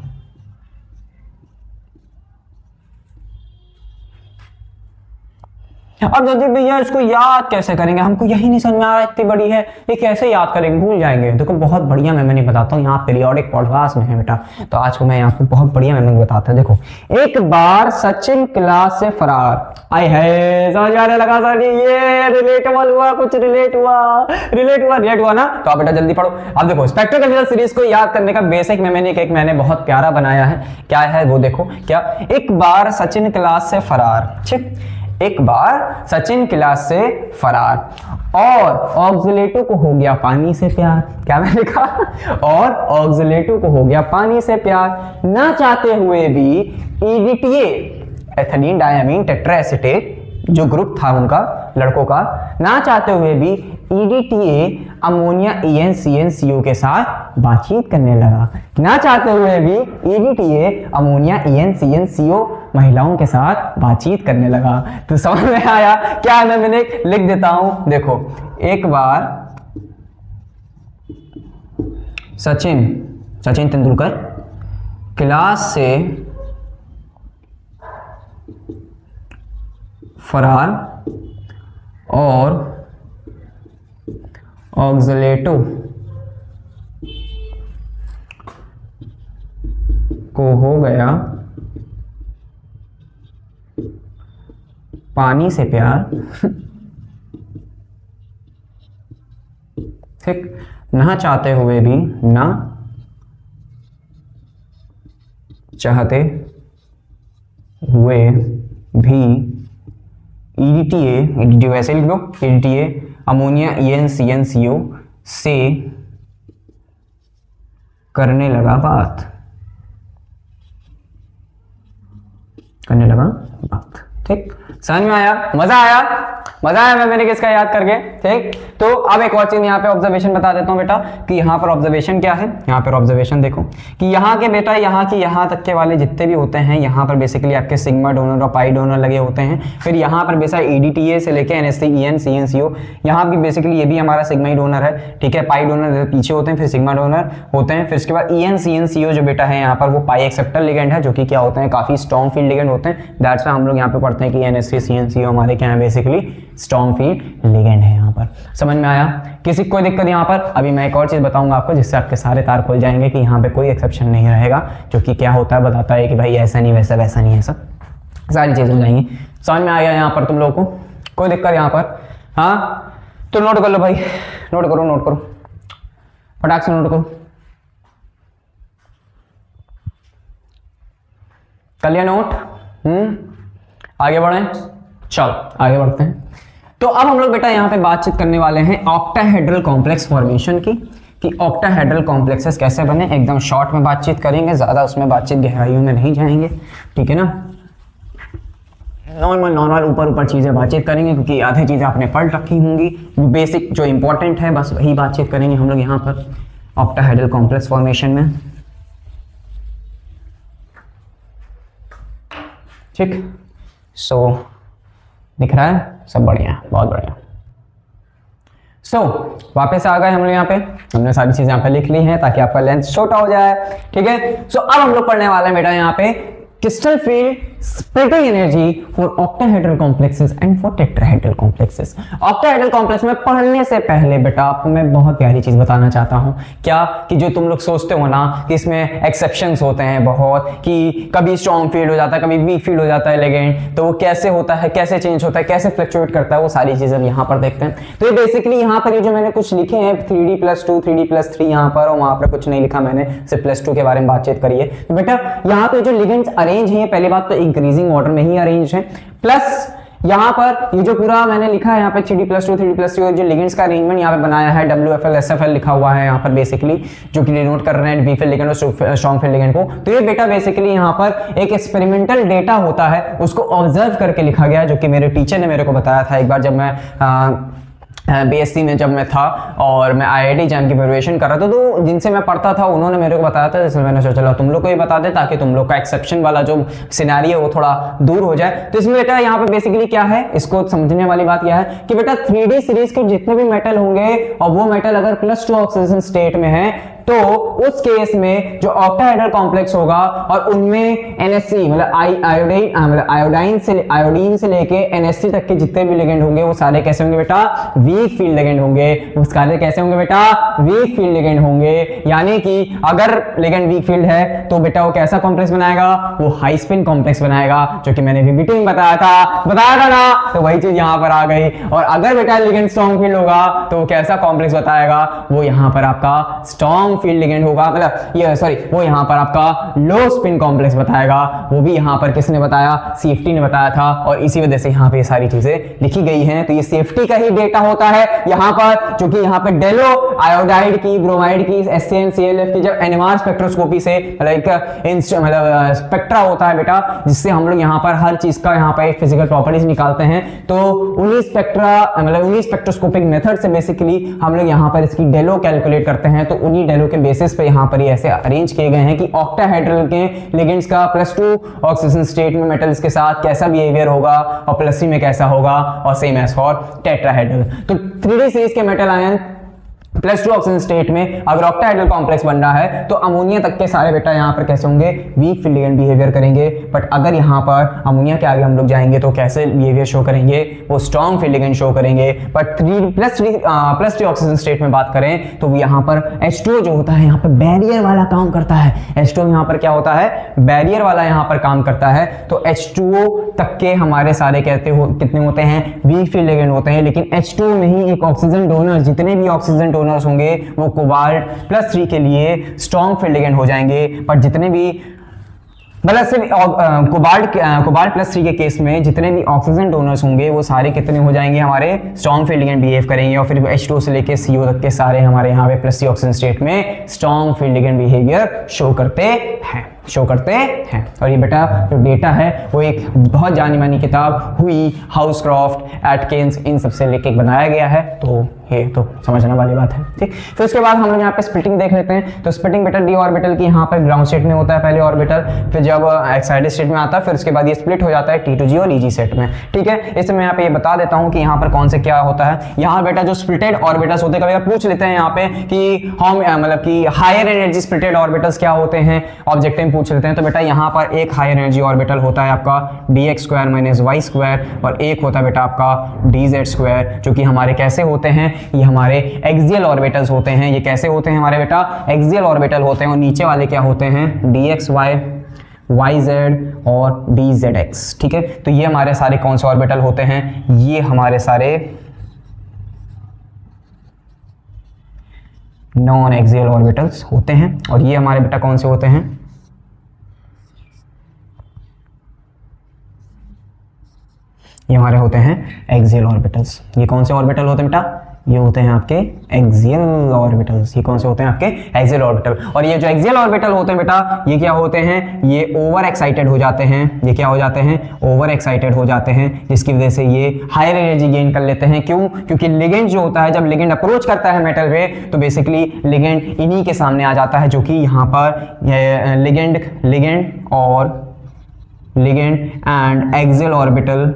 अब जल्दी भैया इसको याद कैसे करेंगे, हमको यही नहीं समझ में आ रहा, इतनी बड़ी है ये कैसे याद करेंगे, भूल जाएंगे। देखो बहुत बढ़िया मेमोरी बताता हूँ, यहाँ पीरियोडिक पॉडकास्ट में है बेटा, तो आज को मैं आपको बहुत बढ़िया मेमोरी बताता हूँ। देखो, एक बार सचिन क्लास से फरार, आए है समझ आने लगा सर ये रिलेटेबल हुआ, कुछ रिलेट हुआ ना, तो आप बेटा जल्दी पढ़ो। अब देखो स्पेक्ट्रोकेमिकल सीरीज को याद करने का बेसिक मेमोरी एक मैंने बहुत प्यारा बनाया है, क्या है वो देखो, क्या, एक बार सचिन क्लास से फरार, ठीक, एक बार सचिन क्लास से फरार और ऑक्सीलेटो को हो गया पानी से प्यार, क्या मैंने कहा, और ऑक्सीलेटो को हो गया पानी से प्यार, ना चाहते हुए भी EDTA एथिलीन डायमीन टेट्राएसिटेट जो ग्रुप था उनका लड़कों का, ना चाहते हुए भी EDTA अमोनिया EnCnCO के साथ बातचीत करने लगा, ना चाहते हुए भी EDTA अमोनिया EnCnCO महिलाओं के साथ बातचीत करने लगा। तो समझ में आया क्या, मैंने लिख देता हूं, देखो, एक बार सचिन तेंदुलकर क्लास से फरार और ऑक्सीलेटो को हो गया पानी से प्यार, ठीक, ना चाहते हुए भी, ना चाहते हुए भी EDTA वैसे लिख लो, EDTA अमोनिया EnCnCO से करने लगा बात, ठीक, समझ में आया, मजा आया मैंने किसका याद करके, ठीक। तो अब एक और चीज यहाँ पे ऑब्जर्वेशन बता देता हूँ बेटा कि यहाँ पर ऑब्जर्वेशन क्या है, यहाँ पर ऑब्जर्वेशन देखो कि यहाँ के बेटा यहाँ तक के वाले जितने भी होते हैं, यहाँ पर बेसिकली आपके सिग्मा डोनर और पाई डोनर लगे होते हैं, फिर यहाँ पर बेसिक EDTA से लेके NSC EnCnCO, यहाँ भी बेसिकली ये भी हमारा सिग्मा ही डोनर है, ठीक है, पाई डोनर पीछे होते हैं, फिर सिग्मा डोनर होते हैं, फिर इसके बाद EnCnCO जो बेटा है यहाँ पर वो पाई एक्सेप्टर लिगेंड है, जो कि क्या होते हैं, काफी स्ट्रॉन्ग फील्ड लिगेंड होते हैं, दैट्स व्हाई हम लोग यहाँ पे पढ़ते हैं कि NSC CnCO हमारे क्या है, बेसिकली स्ट्रॉन्ग फील्ड लिगेंड है। यहाँ पर समझ में आया, किसी कोई दिक्कत यहाँ पर, अभी मैं एक और चीज बताऊंगा आपको जिससे आपके सारे तार खुल जाएंगे कि यहाँ पे कोई एक्सेप्शन नहीं रहेगा, जो कि क्या होता है बताता है कि भाई ऐसा नहीं वैसा नहीं, ऐसा सारी चीजें हो जाएंगी। समझ में आ गया यहाँ पर तुम लोगों को, कोई दिक्कत यहाँ पर, हाँ तो नोट कर लो भाई, नोट करो फटाक से नोट करो, कर लिया नोट, आगे बढ़े, चलो आगे बढ़ते हैं। तो अब हम लोग बेटा यहाँ पे बातचीत करने वाले हैं ऑक्टाहेड्रल कॉम्प्लेक्स फॉर्मेशन की, कि ऑक्टाहेड्रल कॉम्प्लेक्सेस कैसे बने, एकदम शॉर्ट में बातचीत करेंगे, ज्यादा उसमें बातचीत गहराइयों में नहीं जाएंगे, ठीक है ना, नॉर्मल ऊपर चीजें बातचीत करेंगे, क्योंकि आधी चीजें आपने पढ़ रखी होंगी, बेसिक जो इंपॉर्टेंट है बस वही बातचीत करेंगे हम लोग यहाँ पर ऑक्टाहेड्रल कॉम्प्लेक्स फॉर्मेशन में, ठीक। सो दिख रहा है, सब बढ़िया, बहुत बढ़िया। सो वापस आ गए हम लोग यहाँ पे, हमने सारी चीजें यहाँ पे लिख ली हैं ताकि आपका लेंथ छोटा हो जाए, ठीक है। सो अब हम लोग पढ़ने वाले हैं बेटा यहाँ पे crystal field splitting energy for octahedral complexes and for tetrahedral complexes. Octahedral complex में पढ़ने से पहले बेटा आपको मैं बहुत प्यारी चीज बताना चाहता हूं, क्या कि जो तुम लोग सोचते हो ना कि इसमें एक्सेप्शंस होते हैं बहुत, कि कभी स्ट्रॉन्ग फील्ड हो जाता है, कभी वीक फील्ड हो जाता है लिगेंड, तो वो कैसे होता है, कैसे चेंज होता है, कैसे फ्लक्चुएट करता है, वो सारी चीजें यहाँ पर देखते हैं। तो ये बेसिकली यहाँ पर ये जो मैंने कुछ लिखे हैं 3D+2 3D+3 यहाँ पर, और वहां पर कुछ नहीं लिखा मैंने, सिर्फ +2 के बारे में बातचीत करी है। तो बेटा यहाँ पे जो लिगेंड्स अरेंज है, पहली बात तो इंक्रीजिंग ऑर्डर में ही अरेंज है, प्लस यहाँ पर ये जो पूरा मैंने लिखा है यहाँ पे 3D+2 3D+3 जो लिगेंड्स का अरेंजमेंट यहाँ पे बनाया है, WFL SFL लिखा हुआ है यहाँ पर बेसिकली, जो कि डिनोट कर रहे हैं वीफिल लिगेंड और स्ट्रॉन्ग फील्ड लिगेंड को। तो ये बेटा बेसिकली यहाँ पर एक एक्सपेरिमेंटल डेटा होता है, उसको ऑब्जर्व करके लिखा गया, जो कि मेरे टीचर ने मेरे को बताया था एक बार जब मैं BSc में जब मैं था और मैं IIT एग्जाम की प्रिपरेशन कर रहा था, तो जिनसे मैं पढ़ता था उन्होंने मेरे को बताया था, इसलिए मैंने सोचा तुम लोग को ही बता दे ताकि तुम लोग का एक्सेप्शन वाला जो सिनेरियो है वो थोड़ा दूर हो जाए। तो इसमें बेटा यहाँ पे बेसिकली क्या है, इसको समझने वाली बात क्या है कि बेटा 3D सीरीज के जितने भी मेटल होंगे और वो मेटल अगर +2 ऑक्सीडेशन स्टेट में है तो उस केस में जो ऑक्टाहेड्रल कॉम्प्लेक्स होगा और उनमें NSC मतलब आयोडीन से लेके NSC तक के जितने भी लिगेंड होंगे वो सारे कैसे होंगे बेटा, वीक फील्ड लिगेंड होंगे। वो सारे कैसे होंगे बेटा, वीक फील्ड लिगेंड होंगे। यानी कि अगर लिगेंड वीक फील्ड है तो बेटा वो कैसा कॉम्प्लेक्स बनाएगा, वो हाई स्पिन कॉम्प्लेक्स बनाएगा, जो कि मैंने VBT में बताया था ना, तो वही चीज यहां पर आ गई। और अगर बेटा लिगेंड स्ट्रॉन्ग फील्ड होगा तो वो कैसा कॉम्प्लेक्स बताएगा, वो यहां पर आपका स्ट्रॉन्ग फील्ड लिगेंड होगा, मतलब ये सॉरी वो यहां पर आपका लो स्पिन कॉम्प्लेक्स बताएगा। वो भी यहां पर किसने बताया, CFT ने बताया था। और इसी वजह से यहां पे ये सारी चीजें लिखी गई हैं। तो ये CFT का ही डेटा होता है यहां पर, जो कि यहां पर डेलो आयोडाइड की, ब्रोमाइड की, HCN CLF की जब NMR स्पेक्ट्रोस्कोपी से मतलब स्पेक्ट्रा होता है बेटा, जिससे हम लोग यहाँ पर हर चीज का यहाँ पर फिजिकल प्रॉपर्टीज निकालते हैं, तो उन्हीं स्पेक्ट्रा मतलब उन्हीं स्पेक्ट्रोस्कोपिक मेथड से बेसिकली हम लोग यहाँ पर इसकी डेलो कैलकुलेट करते हैं। तो उन्हीं डेलो के बेसिस पे यहाँ पर ये ऐसे अरेंज किए गए हैं कि ऑक्टाहेड्रल के लिगेंड्स का +2 ऑक्सीजन स्टेट में मेटल्स के साथ कैसा बिहेवियर होगा और +3 में कैसा होगा, और सेम एज फॉर टेट्राहेड्रल। तो 3D सीरीज के मेटल आयन +2 ऑक्सीजन स्टेट में अगर ऑक्टाहेड्रल कॉम्प्लेक्स बन रहा है तो अमोनिया तक के सारे बेटा यहाँ पर कैसे होंगे, वीक फील्ड लिगेंड बिहेवियर करेंगे। बट अगर यहाँ पर अमोनिया के आगे हम लोग जाएंगे तो कैसे बिहेवियर शो करेंगे, वो स्ट्रॉन्ग फील्ड लिगेंड शो करेंगे। बट +3 ऑक्सीजन स्टेट में बात करें तो यहाँ पर H2O जो होता है यहाँ पर बैरियर वाला काम करता है। H2O यहाँ पर क्या होता है, बैरियर वाला यहाँ पर काम करता है। तो H2O तक के हमारे सारे कितने होते हैं, वीक फील्ड लिगेंड होते हैं। लेकिन H2O में ही एक ऑक्सीजन डोनर, जितने भी ऑक्सीजन डोनर्स होंगे वो कोबाल्ट +3 के लिए स्ट्रॉन्ग फील्ड लिगेंड हो जाएंगे। पर जितने भी मतलब सिर्फ कोबाल्ट +3 के केस में जितने भी ऑक्सीजन डोनर्स होंगे वो सारे कितने हो जाएंगे, हमारे स्ट्रॉन्ग फील्ड लिगेंड बिहेव करेंगे। और फिर H2O से लेके CO तक के सारे हमारे यहाँ पे +3 ऑक्सीजन स्टेट में strong field ligand behaviour show करते हैं। और ये बेटा जो डेटा है वो एक बहुत जानी मानी किताब हुई, हाउसक्रॉफ्ट, एटकिंस, इन सबसे लेके बनाया गया है। तो ये तो समझने वाली बात है, ठीक। फिर उसके बाद हम लोग यहाँ पे स्प्लिटिंग देख लेते हैं। तो स्प्लिटिंग बेटा d ऑर्बिटल की यहाँ पर ग्राउंड स्टेट में होता है पहले ऑर्बिटल, फिर जब एक्साइटेड स्टेट में आता है फिर उसके बाद ये स्प्लिट हो जाता है T2G और EG सेट में, ठीक है। इसमें मैं यहाँ पे ये बता देता हूँ कि यहाँ पर कौन से क्या होता है। यहाँ बेटा जो स्प्लिटेड ऑर्बिटल्स होते हैं, कभी पूछ लेते हैं यहाँ पे कि हम मतलब कि हायर एनर्जी स्प्लिटेड ऑर्बिटल्स क्या होते हैं, ऑब्जेक्टिव में पूछ लेते हैं। तो बेटा यहाँ पर एक हायर एनर्जी ऑर्बिटल होता है आपका dx² - y², और एक होता है बेटा आपका dz², जो कि हमारे कैसे होते हैं, ये हमारे एक्सियल ऑर्बिटल्स होते हैं। ये कैसे होते हैं हमारे बेटा, एक्सियल ऑर्बिटल होते हैं। और नीचे वाले क्या होते हैं, dxy, yz और dzx, ठीक है। तो ये हमारे सारे कौन से ऑर्बिटल होते हैं, ये हमारे सारे नॉन एक्सियल ऑर्बिटल्स होते हैं। और ये हमारे बेटा कौन से होते हैं, ये हमारे होते हैं एक्सियल ऑर्बिटल्स। ये कौन से ऑर्बिटल होते हैं बेटा, ये होते हैं आपके एक्सियल ऑर्बिटल्स। ये कौन से होते हैं आपके एक्सियल ऑर्बिटल। और ये जो एक्सियल ऑर्बिटल होते हैं बेटा, ये क्या होते हैं, ये ओवर एक्साइटेड हो जाते हैं। ये क्या हो जाते हैं, ओवर एक्साइटेड हो जाते हैं, जिसकी वजह से ये हायर एनर्जी गेन कर लेते हैं। क्यों, क्योंकि लिगेंड जो होता है, जब लिगेंड अप्रोच करता है मेटल पे, तो बेसिकली लिगेंड इन्हीं के सामने आ जाता है, जो कि यहाँ पर लिगेंड एंड एक्सियल ऑर्बिटल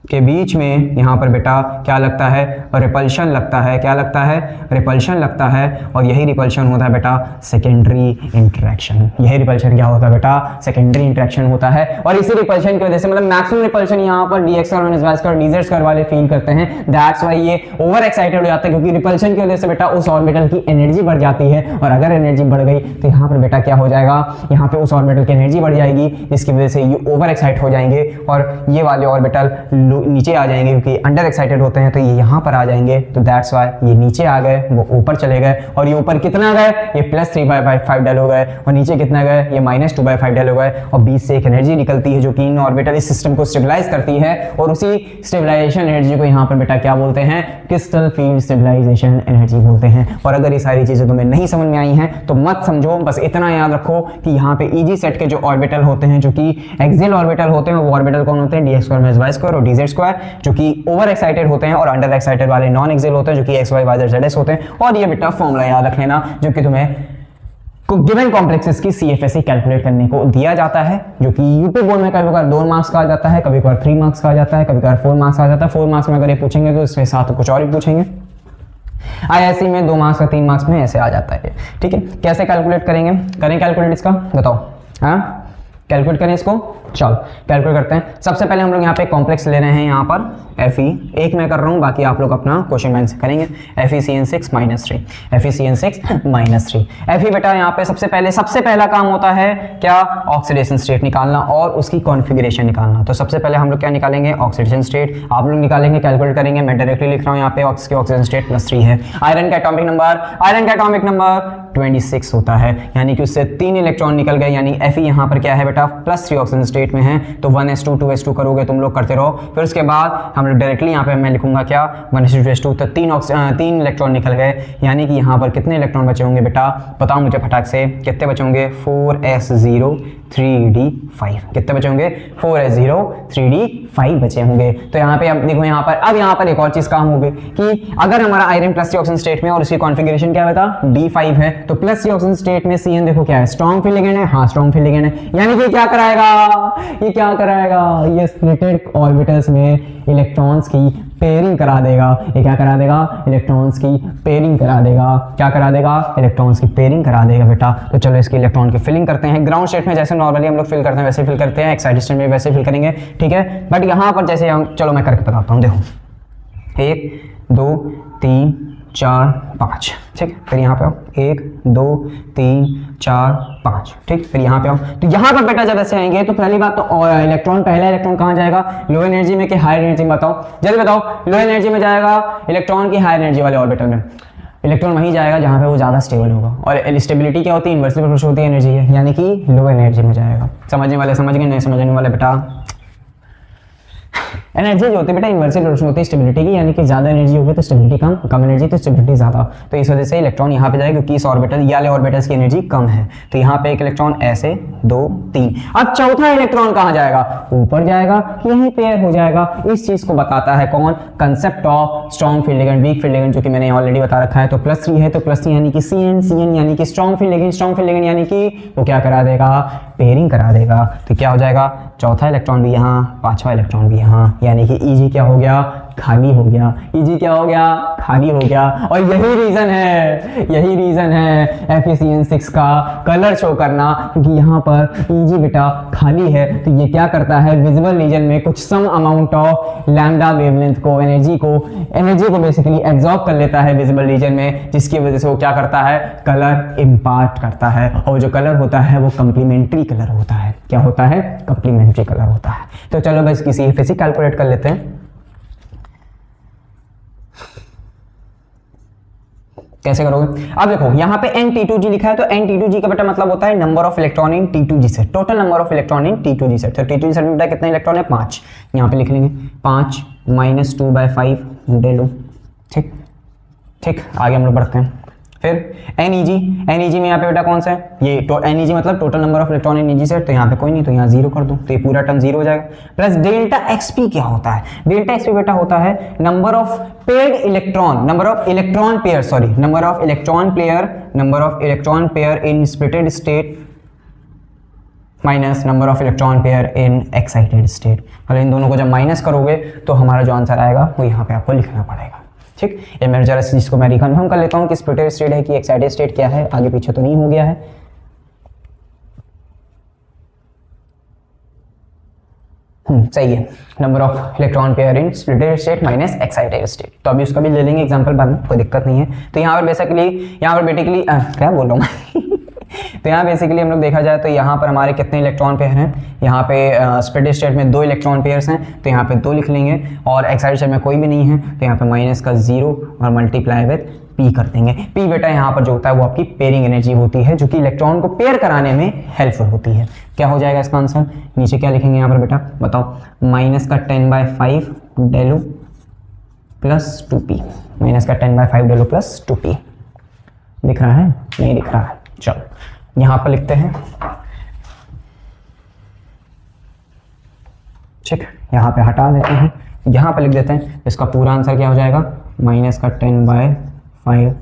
के बीच में यहाँ पर बेटा क्या लगता है, रिपल्शन लगता है। क्या लगता है, रिपल्शन लगता है। और यही रिपल्शन होता है बेटा सेकेंडरी इंटरेक्शन। यही रिपल्शन क्या होता है बेटा, सेकेंडरी इंटरेक्शन होता है। और इसी रिपल्शन की वजह से मतलब मैक्सिमम रिपल्शन यहाँ पर dx² और dz² वाले फील करते हैं। दैट्स वाई ये ओवर एक्साइटेड हो जाता है, क्योंकि रिपल्शन की वजह से बेटा उस ऑर्बिटल की एनर्जी बढ़ जाती है। और अगर एनर्जी बढ़ गई तो यहाँ पर बेटा क्या हो जाएगा, यहाँ पे उस ऑर्बिटल की एनर्जी बढ़ जाएगी, जिसकी वजह से ये ओवर एक्साइट हो जाएंगे। और ये वाले ऑर्बिटल नीचे आ जाएंगे, क्योंकि अंडर एक्साइटेड होते हैं, तो ये यहाँ पर आ जाएंगे। तो दैट्स वाई ये नीचे आ गए, वो ऊपर चले गए। और ये ऊपर कितना गए, ये +3/5 डल हो गए। और नीचे कितना गए, ये -2/5 डल हो गए। और बीच से एक एनर्जी निकलती है जो कि इन ऑर्बिटल इस सिस्टम को स्टेबलाइज करती है। और उसी स्टेबलाइजेशन एनर्जी को यहाँ पर बेटा क्या बोलते हैं, क्रिस्टल फील्ड स्टेबलाइजेशन एनर्जी बोलते हैं। और अगर ये सारी चीजें तुम्हें नहीं समझ में आई हैं तो मत समझो, बस इतना याद रखो कि यहाँ पे EG सेट के जो ऑर्बिटल होते हैं, जो कि एक्सियल ऑर्बिटल होते हैं, वो ऑर्बिटल कौन होते हैं, dx² - y² और dz², जो कि ओवर एक्साइटेड होते हैं। और अंडर एक्साइटेड वाले नॉन एक्सियल होते हैं, जो कि xy, yz, zs होते हैं। और ये बेटा फॉर्मूला याद रख लेना, जो कि तुम्हें गिवन कॉम्प्लेक्सेस की CFSE कैलकुलेट करने को दिया जाता है, जो कि यूपी बोर्ड में कभी कभार 2 मार्क्स का आ जाता है, कभी कभार 3 मार्क्स का आ जाता है, कभी कभार 4 मार्क्स आ जाता है। 4 मार्क्स में अगर ये पूछेंगे तो इसके साथ कुछ और भी पूछेंगे। IISc में 2 मार्क्स का 3 मार्क्स में ऐसे आ जाता है, ठीक है। कैसे कैलकुलेट करेंगे, करें कैलकुलेट इसका, बताओ, हाँ कैलकुलेट करें इसको, चलो कैलकुलेट करते हैं। सबसे पहले हम लोग यहाँ पे कॉम्प्लेक्स ले रहे हैं, यहाँ पर Fe, एक मैं कर रहा हूँ, बाकी आप लोग अपना क्वेश्चन बैंक से करेंगे। FeCN6 - 3, FeCN6 - 3। Fe बेटा यहाँ पे सबसे पहला काम होता है क्या, ऑक्सीडेशन स्टेट निकालना और उसकी कॉन्फ़िगरेशन निकालना। तो सबसे पहले हम लोग क्या निकालेंगे, ऑक्सीडेशन स्टेट, आप लोग निकालेंगे, कैलकुलेट करेंगे। मैं डायरेक्टली लिख रहा हूँ यहाँ पे ऑक्सीडेशन स्टेट +3 है। आयरन का एटॉमिक नंबर 26 होता है, यानी कि उससे 3 इलेक्ट्रॉन निकल गए, यानी Fe यहाँ पर क्या है बेटा, +3 ऑक्सीजन स्टेट में है। तो 1s2 2s2 करोगे, तुम लोग करते रहो। फिर उसके बाद हम लोग डायरेक्टली यहाँ पे मैं लिखूंगा क्या, 1s2 2s2, तो 3 इलेक्ट्रॉन निकल गए, यानी कि यहाँ पर कितने इलेक्ट्रॉन बचे होंगे बेटा, बताओ मुझे फटाक से, कितने बचे होंगे, 4s0 3d5, कितने बचे होंगे, 4s0 3d5 बचे होंगे। तो यहाँ पे अब देखो, यहाँ पर एक और चीज काम होगी कि अगर हमारा आयरन +3 ऑक्सीजन स्टेट में और उसकी कॉन्फ़िगरेशन क्या बता, d5 है, तो +3 ऑक्सीजन स्टेट में Cn देखो क्या है, स्ट्रॉन्ग फील्ड लिगेंड है, हाँ स्ट्रॉन्ग फील्ड लिगेंड है, यानी कि क्या कराएगा, ये स्प्लिटेड ऑर्बिटल्स में इलेक्ट्रॉन्स की पेयरिंग करा देगा। ये क्या करा देगा, इलेक्ट्रॉन्स की पेयरिंग करा देगा। क्या करा देगा, इलेक्ट्रॉन्स की पेयरिंग करा देगा बेटा। तो चलो इसकी इलेक्ट्रॉन की फिलिंग करते हैं। ग्राउंड स्टेट में जैसे नॉर्मली हम लोग फिल करते हैं वैसे फिल करते हैं, एक्साइटेड स्टेट में वैसे फिल करेंगे, ठीक है। बट यहाँ पर जैसे हम, चलो मैं करके बताता हूँ, देखो 1 2 3 4 5, ठीक। फिर यहाँ पे आओ, 1 2 3 4 5, ठीक। फिर यहाँ पे आओ, तो यहाँ पर बेटा जब ऐसे आएंगे तो पहली बात तो पहला इलेक्ट्रॉन कहाँ जाएगा, लो एनर्जी में कि हाई एनर्जी में, बताओ जल्दी बताओ। लो एनर्जी में जाएगा इलेक्ट्रॉन की हाई एनर्जी वाले ऑर्बिटल में। इलेक्ट्रॉन वहीं जाएगा जहाँ पे वो ज़्यादा स्टेबल होगा, और स्टेबिलिटी क्या होती है, इन्वर्सली प्रोपोर्शनल होती है एनर्जी है, यानी कि लो एनर्जी में जाएगा। समझने वाले समझ गए, नहीं समझने वाले बेटा, एनर्जी जो होती है बेटा इन्वर्सली प्रोपोर्शनल होती है स्टेबिलिटी की, यानी कि ज्यादा एनर्जी होगी तो स्टेबिलिटी कम एनर्जी तो स्टेबिलिटी ज्यादा। तो इस वजह से इलेक्ट्रॉन यहाँ पे जाएगा, क्योंकि इस ऑर्बिटल या वाले ऑर्बिटल्स की एनर्जी कम है। तो यहाँ पे एक इलेक्ट्रॉन ऐसे 2 3। अब चौथा इलेक्ट्रॉन कहाँ जाएगा, ऊपर जाएगा, यहीं पेयर हो जाएगा। इस चीज को बताता है कौन, concept of strong field ligand, weak field ligand, जो कि मैंने ऑलरेडी बता रखा है। तो +3 है, तो +3 यानी कि Cn यानी कि स्ट्रॉन्ग फील्ड लिगेंड, यानी कि वो क्या करा देगा, पेयरिंग करा देगा। तो क्या हो जाएगा, चौथा इलेक्ट्रॉन भी यहाँ, पांचवा इलेक्ट्रॉन भी यहाँ, यानी कि Eg क्या हो गया, खाली हो गया। Eg क्या हो गया, खाली हो गया। और यही रीजन है FeCN6 का कलर शो करना, क्योंकि यहाँ पर Eg बेटा खाली है। तो ये क्या करता है, विजिबल रीजन में कुछ some amount of lambda wavelength को, एनर्जी को बेसिकली एब्जॉर्ब कर लेता है विजिबल रीजन में, जिसकी वजह से वो क्या करता है, कलर इम्पार्ट करता है। और जो कलर होता है वो कंप्लीमेंट्री कलर होता है। क्या होता है, कंप्लीमेंट्री कलर होता है। तो चलो बस किसी फिजिक्स कैलकुलेट कर लेते हैं। कैसे करोगे, अब देखो यहाँ पे N-T2G लिखा है, तो N-T2G का बेटा मतलब होता है number of electron in T2G set, total number of electron in T2G set. तो T2G सेट में बेटा कितने इलेक्ट्रॉन है, 5। यहाँ पे लिख लेंगे 5 - 2/5 ले लो, ठीक। आगे हम लोग बढ़ते हैं। फिर NEG में यहाँ पे बेटा कौन सा है, ये NEG मतलब total number of electron in EG set. तो यहाँ पे कोई नहीं, तो यहाँ 0 कर दो, तो ये पूरा टर्म 0 हो जाएगा। प्लस डेल्टा XP क्या होता है, डेल्टा XP बेटा होता है number of paired electron, number of electron pair in splitted state minus number of electron pair in excited state. मतलब इन दोनों को जब माइनस करोगे तो हमारा जो आंसर आएगा वो यहाँ पे आपको लिखना पड़ेगा, ठीक। ये मैं जरा इसको मैं रिकन्फर्म कर लेता हूँ कि स्प्लिटेड स्टेट है कि एक्साइटेड स्टेट क्या है, आगे पीछे तो नहीं हो गया है। सही है, number of electron pair in splitted state minus excited state. तो अभी उसका भी ले लेंगे एग्जांपल बाद में, कोई दिक्कत नहीं है। तो यहाँ पर बेसिकली क्या बोल रहा हूँ मैं तो यहाँ बेसिकली हम लोग देखा जाए तो यहाँ पर हमारे कितने इलेक्ट्रॉन पेयर हैं, यहाँ पे स्प्लिटेड स्टेट में 2 इलेक्ट्रॉन पेयर्स हैं, तो यहाँ पे 2 लिख लेंगे। और एक्साइटेड स्टेट में कोई भी नहीं है, तो यहाँ पे माइनस का 0 और मल्टीप्लाई विद P कर देंगे। P बेटा यहाँ पर जो होता है वो आपकी पेयरिंग एनर्जी होती है, जो कि इलेक्ट्रॉन को पेयर कराने में हेल्पफुल होती है। क्या हो जाएगा इसका आंसर, नीचे क्या लिखेंगे यहाँ पर बेटा, बताओ, -10/5 डेलो प्लस 2P, -10/5 डेलो प्लस 2P। दिख रहा है, नहीं दिख रहा है, चलो यहाँ पर लिखते हैं, ठीक। यहाँ पे हटा देते हैं, यहाँ पे लिख देते हैं। इसका पूरा आंसर क्या हो जाएगा, -10/5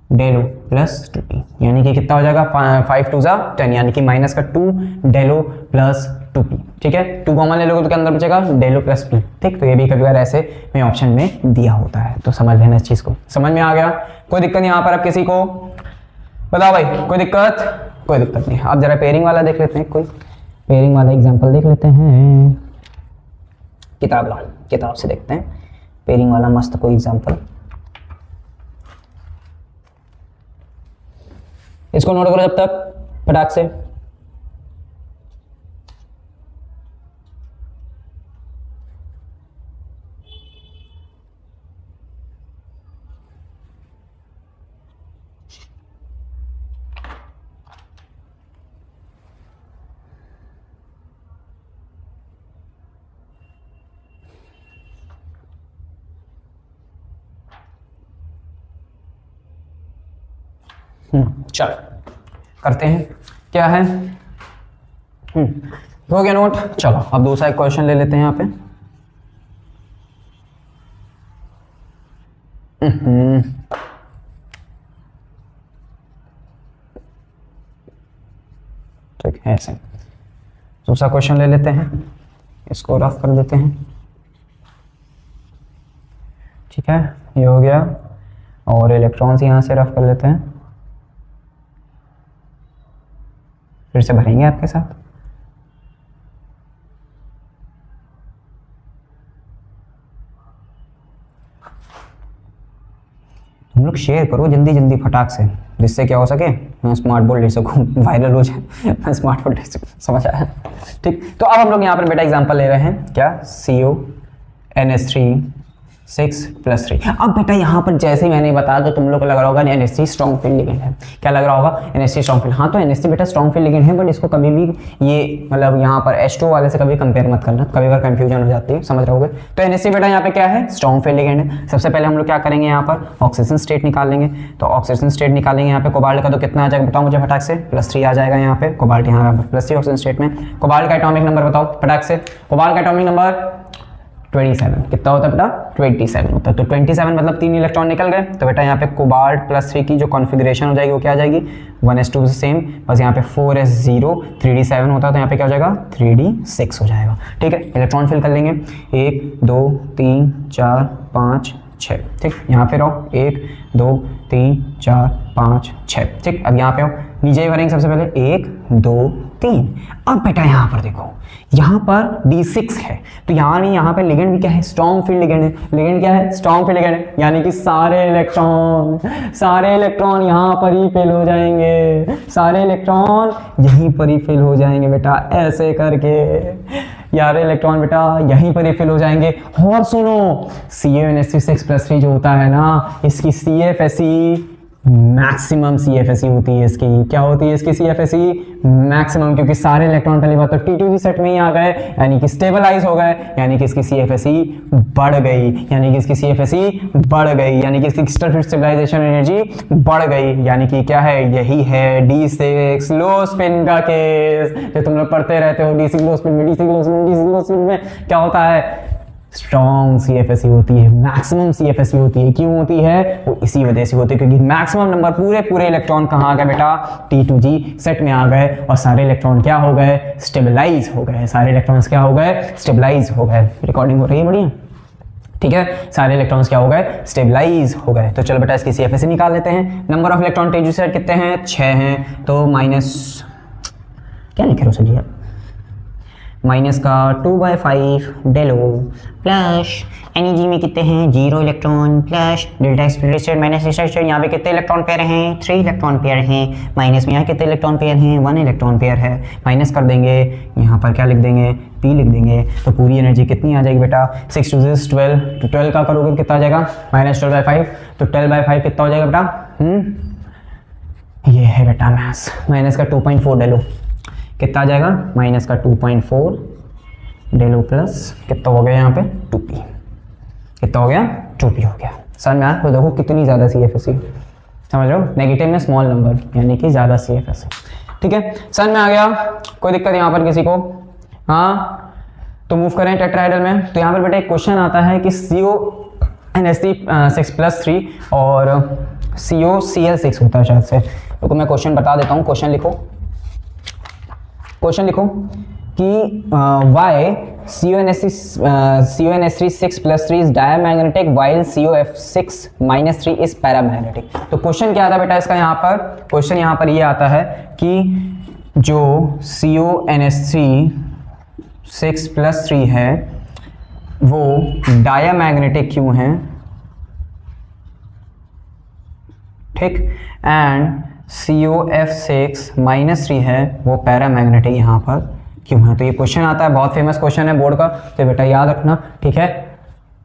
डेलो प्लस 2p, यानी कि कितना हो जाएगा 5 2 10, यानी कि माइनस का 2 डेलो प्लस 2p। ठीक है, 2 कॉमन ले लोगे तो क्या अंदर बचेगा डेलो प्लस p। ठीक, तो ये भी कभी बार ऐसे में ऑप्शन में दिया होता है, तो समझ लेना इस चीज को। समझ में आ गया? कोई दिक्कत यहाँ पर अब किसी को? बताओ भाई, कोई दिक्कत? कोई दिक्कत नहीं। आप जरा पेयरिंग वाला देख लेते हैं, कोई पेयरिंग वाला एग्जाम्पल देख लेते हैं। किताब लाओ, किताब से देखते हैं पेयरिंग वाला मस्त कोई एग्जाम्पल। इसको नोट करो जब तक फटाक से। चलो करते हैं, क्या है? हो गया नोट। चलो अब दूसरा एक क्वेश्चन ले लेते हैं यहाँ पे। ठीक है, ऐसे दूसरा क्वेश्चन ले लेते हैं, इसको रफ कर देते हैं। ठीक है, ये हो गया, और इलेक्ट्रॉन्स यहाँ से रफ कर लेते हैं, फिर से भरेंगे आपके साथ। तुम लोग शेयर करो जल्दी जल्दी फटाक से, जिससे क्या हो सके मैं स्मार्ट बोर्ड ले सकूँ, वायरल हो जाए, मैं स्मार्ट बोर्ड ले सकूँ। समझ आया? ठीक, तो अब हम लोग यहाँ पर बेटा एग्जांपल ले रहे हैं, क्या? CONH3 6+3। अब बेटा यहाँ पर जैसे ही मैंने बताया तो तुम लोग को लग रहा होगा NH3 स्ट्रॉन्ग फील्ड लिगेंड है। क्या लग रहा होगा? NH3 strong field. हाँ, तो NH3 बेटा स्ट्रॉन्ग फील्ड लिगेंड है, बट इसको कभी भी ये मतलब यहाँ पर H2 वाले से कभी कंपेयर मत करना, कभी बार कंफ्यूजन हो जाती है, समझ रहोगे? तो NH3 बेटा यहाँ पे क्या है? स्ट्रॉन्ग फील्ड लिगेंड है। सबसे पहले हम लोग क्या करेंगे, यहाँ पर ऑक्सीजन स्टेट निकाल लेंगे। तो ऑक्सीजन स्टेट निकालेंगे यहाँ पे कोबाल्ट का, तो कितना आ जाएगा बताओ मुझे फटाक से? +3 आ जाएगा यहाँ पे। कोबाल्ट यहाँ +3 ऑक्सीजन स्टेट में। कोबाल्ट का एटॉमिक नंबर बताओ फटाक से। कोबाल्ट का एटॉमिक नंबर 27। कितना होता है बेटा? 27 होता है। तो 27 मतलब 3 इलेक्ट्रॉन निकल गए। तो बेटा यहाँ पे कोबाल्ट +3 की जो कॉन्फ़िगरेशन हो जाएगी वो क्या आ जाएगी? 1s2 से सेम, बस यहाँ पे 4s0 3d7 होता है, तो यहाँ पे क्या हो जाएगा? 3d6 हो जाएगा। ठीक है, इलेक्ट्रॉन फिल कर लेंगे। 1 2 3 4 5 6। ठीक, यहाँ पे रहो, 1 2 3 4 5 6। ठीक, अब यहाँ पे आओ, नीचे ही भरेंगे सबसे पहले 1 2 3। अब बेटा यहाँ पर देखो, यहाँ पर D6 है, तो यहाँ पे लिगेंड भी क्या है? स्ट्रॉन्ग फील्ड लिगेंड है। लिगेंड क्या है? स्ट्रॉन्ग फील्ड लिगेंड है, यानी कि सारे इलेक्ट्रॉन यहाँ पर ही फेल हो जाएंगे, सारे इलेक्ट्रॉन यहीं पर ही फेल हो जाएंगे बेटा, ऐसे करके यार इलेक्ट्रॉन बेटा यहीं पर ही फिल हो जाएंगे। और सुनो, CaNH3 6+3 जो होता है ना, इसकी CFSE मैक्सिमम CFSE होती है। इसकी क्या होती है? इसकी CFSE मैक्सिमम, क्योंकि सारे इलेक्ट्रॉन पहली बात तो T2 सेट में ही आ गए, यानी कि स्टेबलाइज हो गए, यानी कि इसकी CFSE बढ़ गई, यानी कि इसकी CFSE बढ़ गई, यानी कि इसकी क्रिस्टल फिल्ड स्टेबलाइजेशन एनर्जी बढ़ गई, यानी कि क्या है? यही है D6 लो स्पिन का केस, जो तुम लोग पढ़ते रहते हो। D6 लो स्पिन में क्या होता है? स्ट्रॉन्ग CFSE होती है, मैक्सिमम CFSE होती है। क्यों होती है? वो इसी वजह से होती है क्योंकि मैक्सिमम नंबर पूरे इलेक्ट्रॉन कहाँ आ गए बेटा? T2G सेट में आ गए, और सारे इलेक्ट्रॉन क्या हो गए? स्टेबलाइज हो गए। सारे इलेक्ट्रॉन्स क्या हो गए? स्टेबलाइज हो गए। रिकॉर्डिंग हो रही है बढ़िया? ठीक है, सारे इलेक्ट्रॉन्स क्या हो गए? स्टेबलाइज हो गए। तो चलो बेटा इसकी CFSE निकाल लेते हैं। Number of electron T2G set कितने हैं? 6 हैं, तो माइनस क्या लिखे हो सर? माइनस का 2/5 डेलो प्लस NEG में कितने हैं? 0 electron plus delta expression minus expression, यहाँ पे कितने इलेक्ट्रॉन पेयर हैं? 3 इलेक्ट्रॉन पेयर हैं। माइनस में यहाँ कितने इलेक्ट्रॉन पेयर हैं? 1 इलेक्ट्रॉन पेयर है। माइनस कर देंगे, यहाँ पर क्या लिख देंगे? P लिख देंगे। तो पूरी एनर्जी कितनी आ जाएगी बेटा? 6 2 12, तो 12 का करोगे कितना आ जाएगा? -12/5, तो 12/5 कितना हो जाएगा बेटा? ये है बेटा मैथ्स। माइनस का 2.4 डेलो कितना आ जाएगा? माइनस का 2.4 डेलो प्लस कितना हो गया यहाँ पे? 2p। कितना हो गया? 2p हो गया। समझ में आया? तो देखो कितनी ज़्यादा CFSE, समझ रहे हो? नेगेटिव में स्मॉल नंबर, यानी कि ज़्यादा CFSE। ठीक है, समझ में आ गया? कोई दिक्कत यहाँ पर किसी को? हाँ, तो मूव करें टेट्राहेड्रल में। तो यहाँ पर बेटा एक क्वेश्चन आता है कि CONH3 6+3 और COCl6 होता है शायद से। तो मैं क्वेश्चन बता देता हूँ, क्वेश्चन लिखो कि why CONS3 6+3 is diamagnetic while COF6-3 is paramagnetic. तो क्वेश्चन क्या आता है बेटा इसका, यहाँ पर क्वेश्चन यहाँ पर ये आता है कि जो CONS3 6+3 है वो डायमैग्नेटिक क्यों है, ठीक, एंड COF6-3 है वो पैरामैग्नेटिक यहाँ पर क्यों है। तो ये क्वेश्चन आता है, बहुत फेमस क्वेश्चन है बोर्ड का, तो बेटा याद रखना, ठीक है।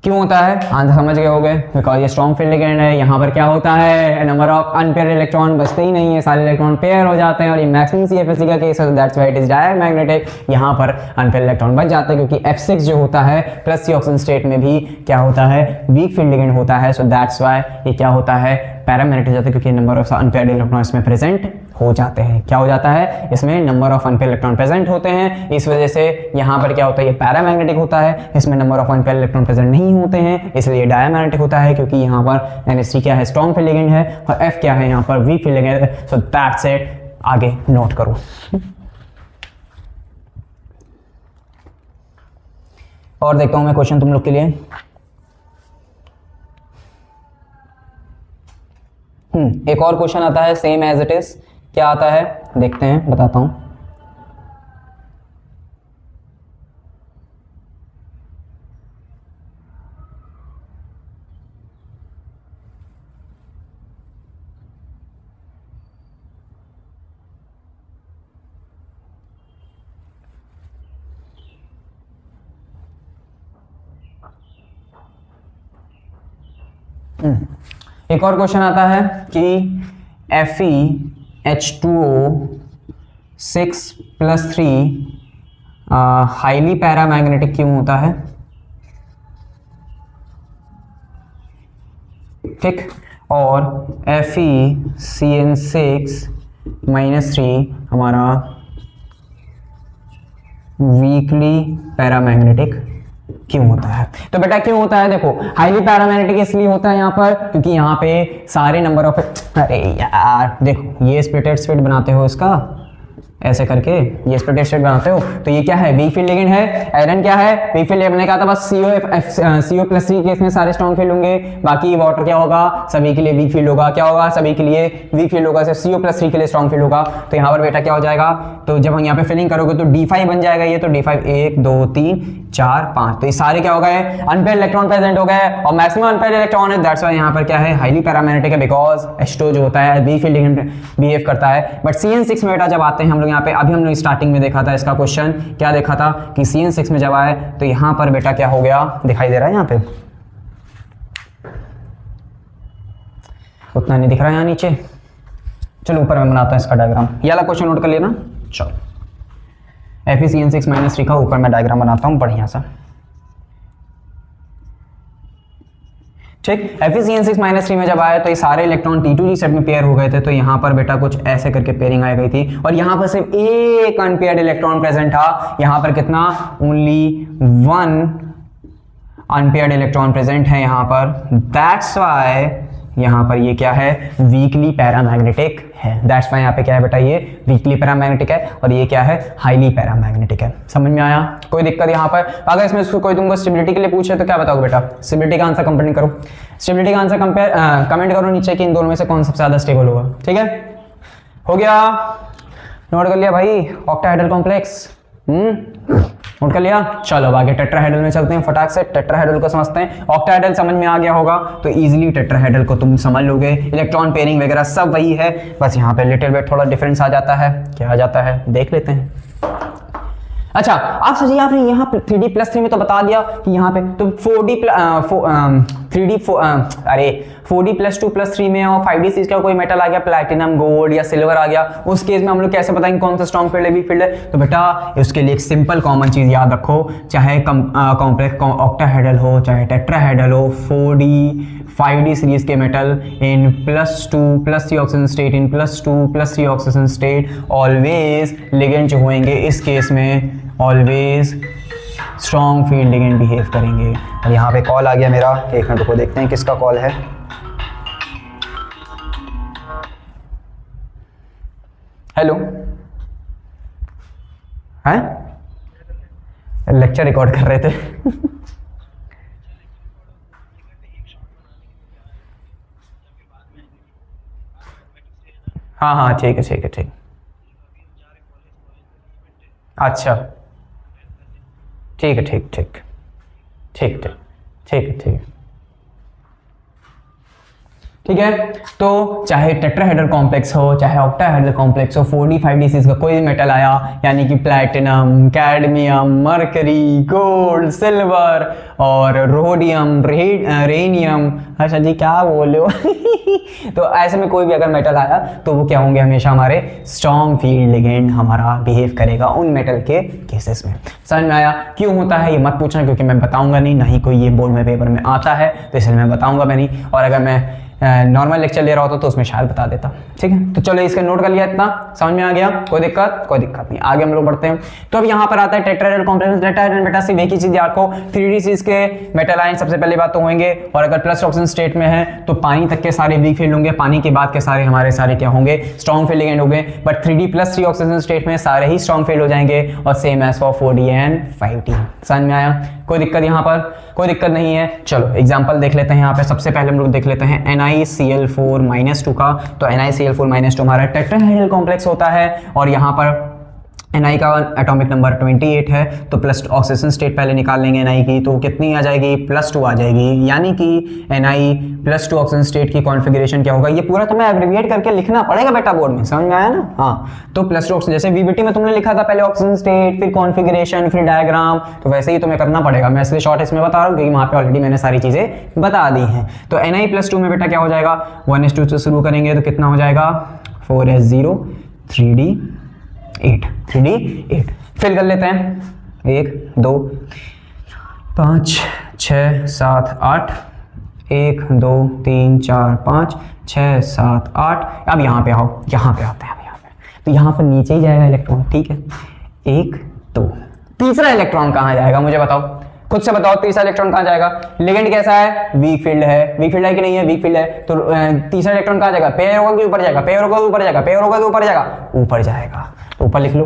क्यों होता है आंसर समझ गए होगे, बिकॉज ये स्ट्रॉन्ग फील्ड लिगेंड है। यहाँ पर क्या होता है, नंबर ऑफ अनपेयर इलेक्ट्रॉन बचते ही नहीं है, सारे इलेक्ट्रॉन पेयर हो जाते हैं, और ये मैक्सिमम CFSE का केस है, that's why it is diamagnetic. यहाँ पर अनपेयर इलेक्ट्रॉन बच जाते हैं क्योंकि F6 जो होता है प्लस C ऑक्सीजन स्टेट में भी क्या होता है, वीक फील्ड लिगेंड होता है। सो दैट्स व्हाई ये क्या होता है, पैरामैग्नेटिक हो जाता है, क्योंकि नंबर ऑफ अनपेयर्ड इलेक्ट्रॉन इसमें प्रेजेंट हो जाते हैं। क्या हो जाता है, इसमें number of unpaired electron present होते हैं, इस वजह से यहाँ पर क्या होता है, ये पैरामैग्नेटिक होता है। इसमें number of unpaired electron present नहीं होते हैं, इसलिए डायमैग्नेटिक होता है, क्योंकि यहाँ पर NH3 क्या है, स्ट्रॉन्ग फील्ड लिगेंड है, और F क्या है यहाँ पर, वीक फील्ड लिगेंड है। सो दैट्स इट, आगे नोट करो। और देखता हूं मैं क्वेश्चन तुम लोग के लिए। एक और क्वेश्चन आता है सेम एज इट इज, क्या आता है देखते हैं, बताता हूं। एक और क्वेश्चन आता है कि FeH2O6+3 हाईली पैरामैग्नेटिक क्यों होता है, ठीक, और FeCN6-3 हमारा वीकली पैरामैग्नेटिक क्यों होता है। तो बेटा क्यों होता है, देखो हाईली पैरामैग्नेटिक इसलिए होता है यहाँ पर क्योंकि यहाँ पे सारे नंबर ऑफ, अरे यार देखो ये स्प्लिटेड स्टेट बनाते हो इसका, ऐसे करके ये स्प्लिटेड स्टेट बनाते हो, तो ये क्या है, वीक फील्ड लिगेंड है। आयरन क्या है, वीक फील्ड लिगेंड ने कहा था बस CO+3 केस में सारे स्ट्रॉन्ग फील्ड होंगे, बाकी वाटर क्या होगा, सभी के लिए वीक फील्ड होगा। क्या होगा, सभी के लिए वीक फील्ड होगा, सिर्फ CO+3 के लिए स्ट्रॉन्ग फील्ड होगा। तो यहाँ पर बेटा क्या हो जाएगा, तो जब हम यहाँ पे फिलिंग करोगे तो D5 बन जाएगा ये, तो D5 1 2 3 4 5, तो ये सारे क्या हो गए, अनपेयर्ड इलेक्ट्रॉन प्रेजेंट हो गए, और मैक्सिमम अनपेयर्ड इलेक्ट्रॉन है, दैट्स व्हाई यहाँ पर क्या है, हाईली पैरामैग्नेटिक है, बिकॉज H2 जो होता है वीक फील्ड लिगेंड बिहेव करता है। बट CN6 में बेटा जब आते हैं हम लोग यहाँ पे, अभी हम लोग स्टार्टिंग में देखा था इसका क्वेश्चन, क्या देखा था कि CN6 में जब आए तो यहाँ पर बेटा क्या हो गया, दिखाई दे रहा है यहाँ पे, उतना नहीं दिख रहा है यहाँ नीचे, चलो ऊपर में बनाता हूँ इसका डायग्राम। ये वाला क्वेश्चन नोट कर लेना, चलो FeCN6-3 का ऊपर मैं डायग्राम बनाता हूँ बढ़िया सा, ठीक। FeCN6-3 में जब आया तो ये सारे इलेक्ट्रॉन T2G सेट में पेयर हो गए थे, तो यहाँ पर बेटा कुछ ऐसे करके पेयरिंग आ गई थी, और यहाँ पर सिर्फ एक अनपेयर्ड इलेक्ट्रॉन प्रेजेंट था। यहाँ पर कितना, ओनली 1 अनपेयर्ड इलेक्ट्रॉन प्रेजेंट है यहाँ पर, दैट्स व्हाई यहाँ पर ये क्या है, वीकली पैरामैग्नेटिक है। दैट्स व्हाई यहाँ पे क्या है बेटा, ये वीकली पैरामैग्नेटिक है, और ये क्या है, हाईली पैरामैग्नेटिक है। समझ में आया, कोई दिक्कत यहाँ पर। अगर इसमें कोई तुमको स्टेबिलिटी के लिए पूछे तो क्या बताओगे बेटा, स्टेबिलिटी का आंसर कंपेयर करो, स्टेबिलिटी का आंसर कमेंट करो नीचे कि इन दोनों में से कौन सबसे ज्यादा स्टेबल होगा, ठीक है। हो गया, नोट कर लिया भाई, ऑक्टाहेड्रल कॉम्प्लेक्स नोट कर लिया। चलो आगे टेट्राहेड्रल में चलते हैं, फटाक से टेट्राहेड्रल को समझते हैं। ऑक्टाहेड्रल समझ में आ गया होगा तो इजीली टेट्राहेड्रल को तुम समझ लोगे, इलेक्ट्रॉन पेयरिंग वगैरह सब वही है, बस यहाँ पे लिटिल बिट थोड़ा डिफरेंस आ जाता है। क्या आ जाता है देख लेते हैं। अच्छा आप सोचिए, आपने यहाँ 3D+3 में तो बता दिया कि यहाँ पे तो 4D+2+3 में और 5D6 का कोई मेटल आ गया, प्लैटिनम गोल्ड या सिल्वर आ गया, उस केस में हम लोग कैसे बताएंगे कौन सा स्ट्रॉन्ग फील्ड है, वीक फील्ड है। तो बेटा उसके लिए एक सिंपल कॉमन चीज याद रखो, चाहे कॉम्प्लेक्स ऑक्टाहेड्रल हो चाहे टेट्राहेड्रल हो, 4D 5D सीरीज के मेटल इन +2+3 ऑक्सीजन स्टेट, इन +2+3 ऑक्सीजन स्टेट ऑलवेज लिगेंड जो होंगे इस केस में always strong field ligand behave करेंगे। और यहाँ पे कॉल आ गया मेरा, एक मिनट को देखते हैं किसका कॉल है। हेलो, हैं लेक्चर रिकॉर्ड कर रहे थे। हाँ हाँ ठीक है ठीक है ठीक। अच्छा ठीक है ठीक ठीक ठीक ठीक ठीक है ठीक है ठीक है। तो चाहे टेट्राहेड्रल कॉम्प्लेक्स हो चाहे ऑक्टाहेड्रल कॉम्प्लेक्स हो, 4D 5D सीरीज का कोई भी मेटल आया, यानी कि platinum, cadmium, mercury, gold, silver और रोडियम, रेनियम, अच्छा जी क्या बोले हो तो ऐसे में कोई भी अगर मेटल आया तो वो क्या होंगे, हमेशा हमारे स्ट्रॉन्ग फील्ड लिगेंड हमारा बिहेव करेगा उन मेटल के केसेस में। समझ में आया? क्यों होता है ये मत पूछना, क्योंकि मैं बताऊंगा नहीं, ना ही कोई ये बोर्ड में पेपर में आता है, तो इसलिए मैं बताऊंगा मैं नहीं। और अगर मैं नॉर्मल लेक्चर ले रहा होता तो उसमें शायद बता देता। ठीक है, तो चलो इसका नोट कर लिया, इतना समझ में आ गया, कोई दिक्कत नहीं। आगे हम लोग बढ़ते हैं। तो अब यहाँ पर आता है टेट्राहेड्रल कॉम्प्लेक्स। टेट्राहेड्रल बेटा सिर्फ एक ही चीज आपको 3D सीरीज के मेटल आयन सबसे पहले बात तो होंगे, और अगर प्लस ऑक्सीजन स्टेट में है तो पानी तक के सारे वीक फील्ड होंगे, पानी के बाद के सारे हमारे सारे क्या होंगे, स्ट्रॉन्ग फील्ड लिगेंड होंगे। बट 3D + 3 ऑक्सीजन स्टेट में सारे ही स्ट्रॉन्ग फील्ड हो जाएंगे, और same as for 4D and 5D। समझ में आया? कोई दिक्कत यहाँ पर? कोई दिक्कत नहीं है। चलो एग्जांपल देख लेते हैं। यहाँ पे सबसे पहले हम लोग देख लेते हैं NiCl4-2 का। तो NiCl4-2 हमारा टेट्राहेड्रल कॉम्प्लेक्स होता है, और यहाँ पर Ni का एटॉमिक नंबर 28 है। तो प्लस ऑक्सीजन स्टेट पहले निकाल लेंगे Ni की, तो कितनी आ जाएगी, +2 आ जाएगी, यानी कि Ni +2 ऑक्सीजन स्टेट की कॉन्फ़िगरेशन क्या होगा, ये पूरा तुम्हें एब्रिविएट करके लिखना पड़ेगा बेटा बोर्ड में, समझ में आया ना? हाँ, तो +2 ऑक्सीजन, जैसे VBT में तुमने लिखा था पहले ऑक्सीजन स्टेट, फिर कॉन्फ़िगरेशन, फिर डायग्राम, तो वैसे ही तुम्हें करना पड़ेगा। मैं इसलिए शॉर्ट इसमें बता रहा हूँ क्योंकि वहाँ पे ऑलरेडी मैंने सारी चीज़ें बता दी हैं। तो Ni +2 में बेटा क्या हो जाएगा, 1s2 से शुरू करेंगे तो कितना हो जाएगा, 4s0 3d8 फिल कर लेते हैं। 1 2 5 6 7 8 1 2 3 4 5 6 7 8। अब यहाँ पे आओ, यहाँ पे आते हैं। यहाँ पे तो यहाँ पर नीचे ही जाएगा इलेक्ट्रॉन, ठीक है। 1 2 तीसरा इलेक्ट्रॉन कहाँ जाएगा, मुझे बताओ, खुद से बताओ, तीसरा इलेक्ट्रॉन कहाँ जाएगा? लिगेंड कैसा है, वीक फील्ड है। वीक फील्ड है कि नहीं है? वीक फील्ड है। तो तीसरा इलेक्ट्रॉन कहाँ जाएगा? पेयर होगा कि ऊपर जाएगा? पेयर होगा तो ऊपर जाएगा? पेयर होगा तो ऊपर जाएगा? ऊपर जाएगा। तो ऊपर लिख लो,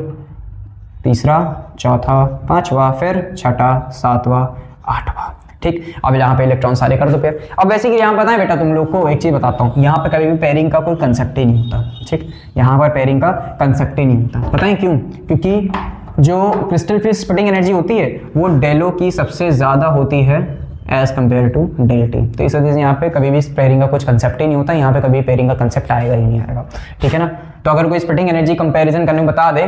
तीसरा, चौथा, पांचवा, फिर छठा, सातवां, आठवां। ठीक, अब यहाँ पे इलेक्ट्रॉन सारे कर दो पेयर। अब वैसे कि यहाँ पता है बेटा, तुम लोग को एक चीज बताता हूँ, यहाँ पे कभी भी पेयरिंग का कोई कंसेप्ट ही नहीं होता। ठीक, यहाँ पर पेयरिंग का कंसेप्ट ही नहीं होता। पता है क्यों? क्योंकि जो क्रिस्टल फ्री स्प्लिटिंग एनर्जी होती है वो डेलो की सबसे ज्यादा होती है एज कंपेयर टू डेल्टी। तो इस वजह से यहाँ पे कभी भी पेयरिंग का कुछ कंसेप्ट ही नहीं होता। यहाँ पे कभी पेयरिंग का कंसेप्ट आएगा ही नहीं आएगा। ठीक है ना? तो अगर कोई स्प्लिटिंग एनर्जी कंपेरिजन करने में बता दे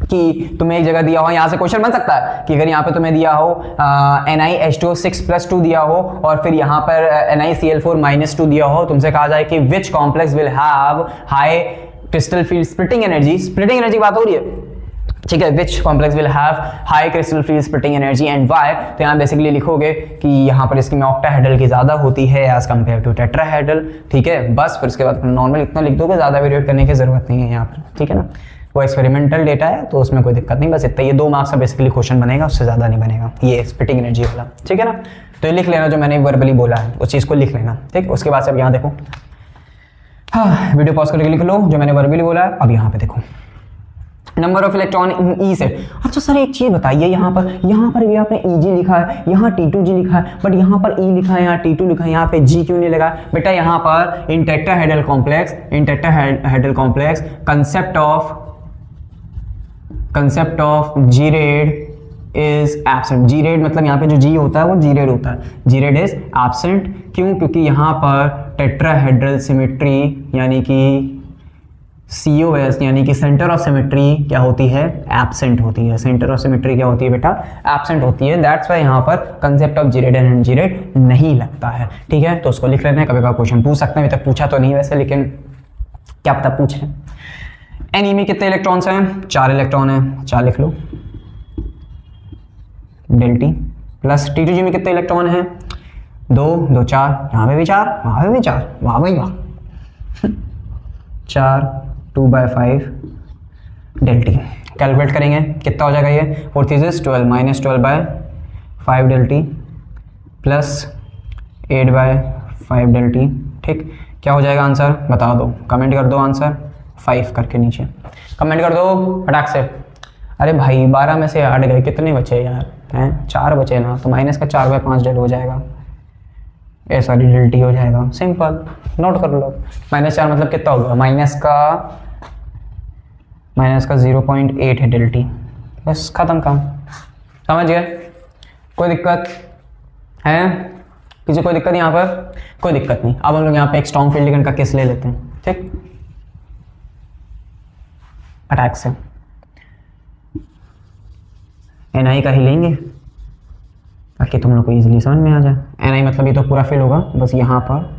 कि तुम्हें एक जगह दिया हो, यहाँ से क्वेश्चन बन सकता है कि अगर यहाँ पे तुम्हें दिया हो NiH2O6+2 दिया हो, और फिर यहाँ पर NiCl4-2 दिया हो, तुमसे कहा जाए कि which complex will have high crystal field splitting energy. Splitting energy बात हो रही है, ठीक है। Which complex will have high crystal field splitting energy and why. तो यहाँ बेसिकली लिखोगे कि यहाँ पर इसकी में ऑक्टाहेड्रल की ज्यादा होती है एज कंपेयर टू टेट्राहेड्रल। ठीक है, बस फिर उसके बाद नॉर्मल इतना लिख दोगे, ज्यादा वेरिएट करने की जरूरत नहीं है यहाँ पर। ठीक है ना? वो एक्सपेरिमेंटल डेटा है तो उसमें कोई दिक्कत नहीं, बस इतना। ये 2 मार्क्स का बेसिकली क्वेश्चन बनेगा, उससे ज्यादा नहीं बनेगा ये स्प्लिटिंग एनर्जी वाला। ठीक है ना? तो ये लिख लेना जो मैंने वर्बली बोला है, उस चीज को लिख लेना। ठीक, उसके बाद से अब यहाँ देखो, हाँ वीडियो पॉज करके लिख लो जो मैंने वर्बली बोला है। अब यहाँ पे देखो, number of electron in E set. अच्छा सर एक चीज बताइए, यहाँ पर भी आपने Eg लिखा है, यहाँ T2G लिखा है, बट यहाँ पर E लिखा है, यहाँ T2 लिखा है, यहाँ पे G क्यों नहीं लगा? बेटा यहाँ पर इन tetrahedral complex concept of G-rad is absent. G-rad मतलब यहाँ पे जो G होता है वो G-rad होता है। G-rad is absent. क्यों? क्योंकि यहाँ पर टेट्राहेड्रल सिमेट्री यानी कि COS यानी कि सेंटर ऑफ सिमेट्री क्या होती है? एब्सेंट होती है। सेंटर ऑफ सिमेट्री क्या होती है बेटा? एब्सेंट होती है। दैट्स वाई यहाँ पर concept of G-rad and G-rad नहीं लगता है। ठीक है, तो उसको लिख लेना है। कभी कभी क्वेश्चन पूछ सकते हैं, अभी तक पूछा तो नहीं वैसे, लेकिन क्या पता पूछे। Ne में कितने इलेक्ट्रॉन्स हैं? 4 इलेक्ट्रॉन हैं, 4 लिख लो। डेल्टी प्लस T2G में कितने इलेक्ट्रॉन हैं? 2 2 4, यहाँ पे भी 4, वहाँ पे भी 4, वाह भाई वाह 4 2/5 डेल्टी। कैलकुलेट करेंगे कितना हो जाएगा ये? 4 3 12 -12/5 डेल्टी प्लस 8/5 डेल्टी। ठीक, क्या हो जाएगा आंसर? बता दो, कमेंट कर दो आंसर। 5 करके नीचे कमेंट कर दो फटाक से। अरे भाई 12 में से 8 गए, कितने बचे यार हैं? 4 बचे ना, तो माइनस का 4/5 डेल हो जाएगा, ये सॉरी डेल टी हो जाएगा, सिंपल नोट कर लो। -4 मतलब कितना होगा, माइनस का 0.8 है डेल टी, बस खत्म काम, समझ गए? कोई दिक्कत है किसी, कोई दिक्कत यहाँ पर? कोई दिक्कत नहीं। अब हम लोग यहाँ पे एक स्ट्रॉन्ग फील्ड लिगेंड का केस ले लेते हैं, ठीक, अटैक से NI का ही लेंगे ताकि तुम लोग को इजीली समझ में आ जाए। NI मतलब ये तो पूरा फील्ड होगा, बस यहाँ पर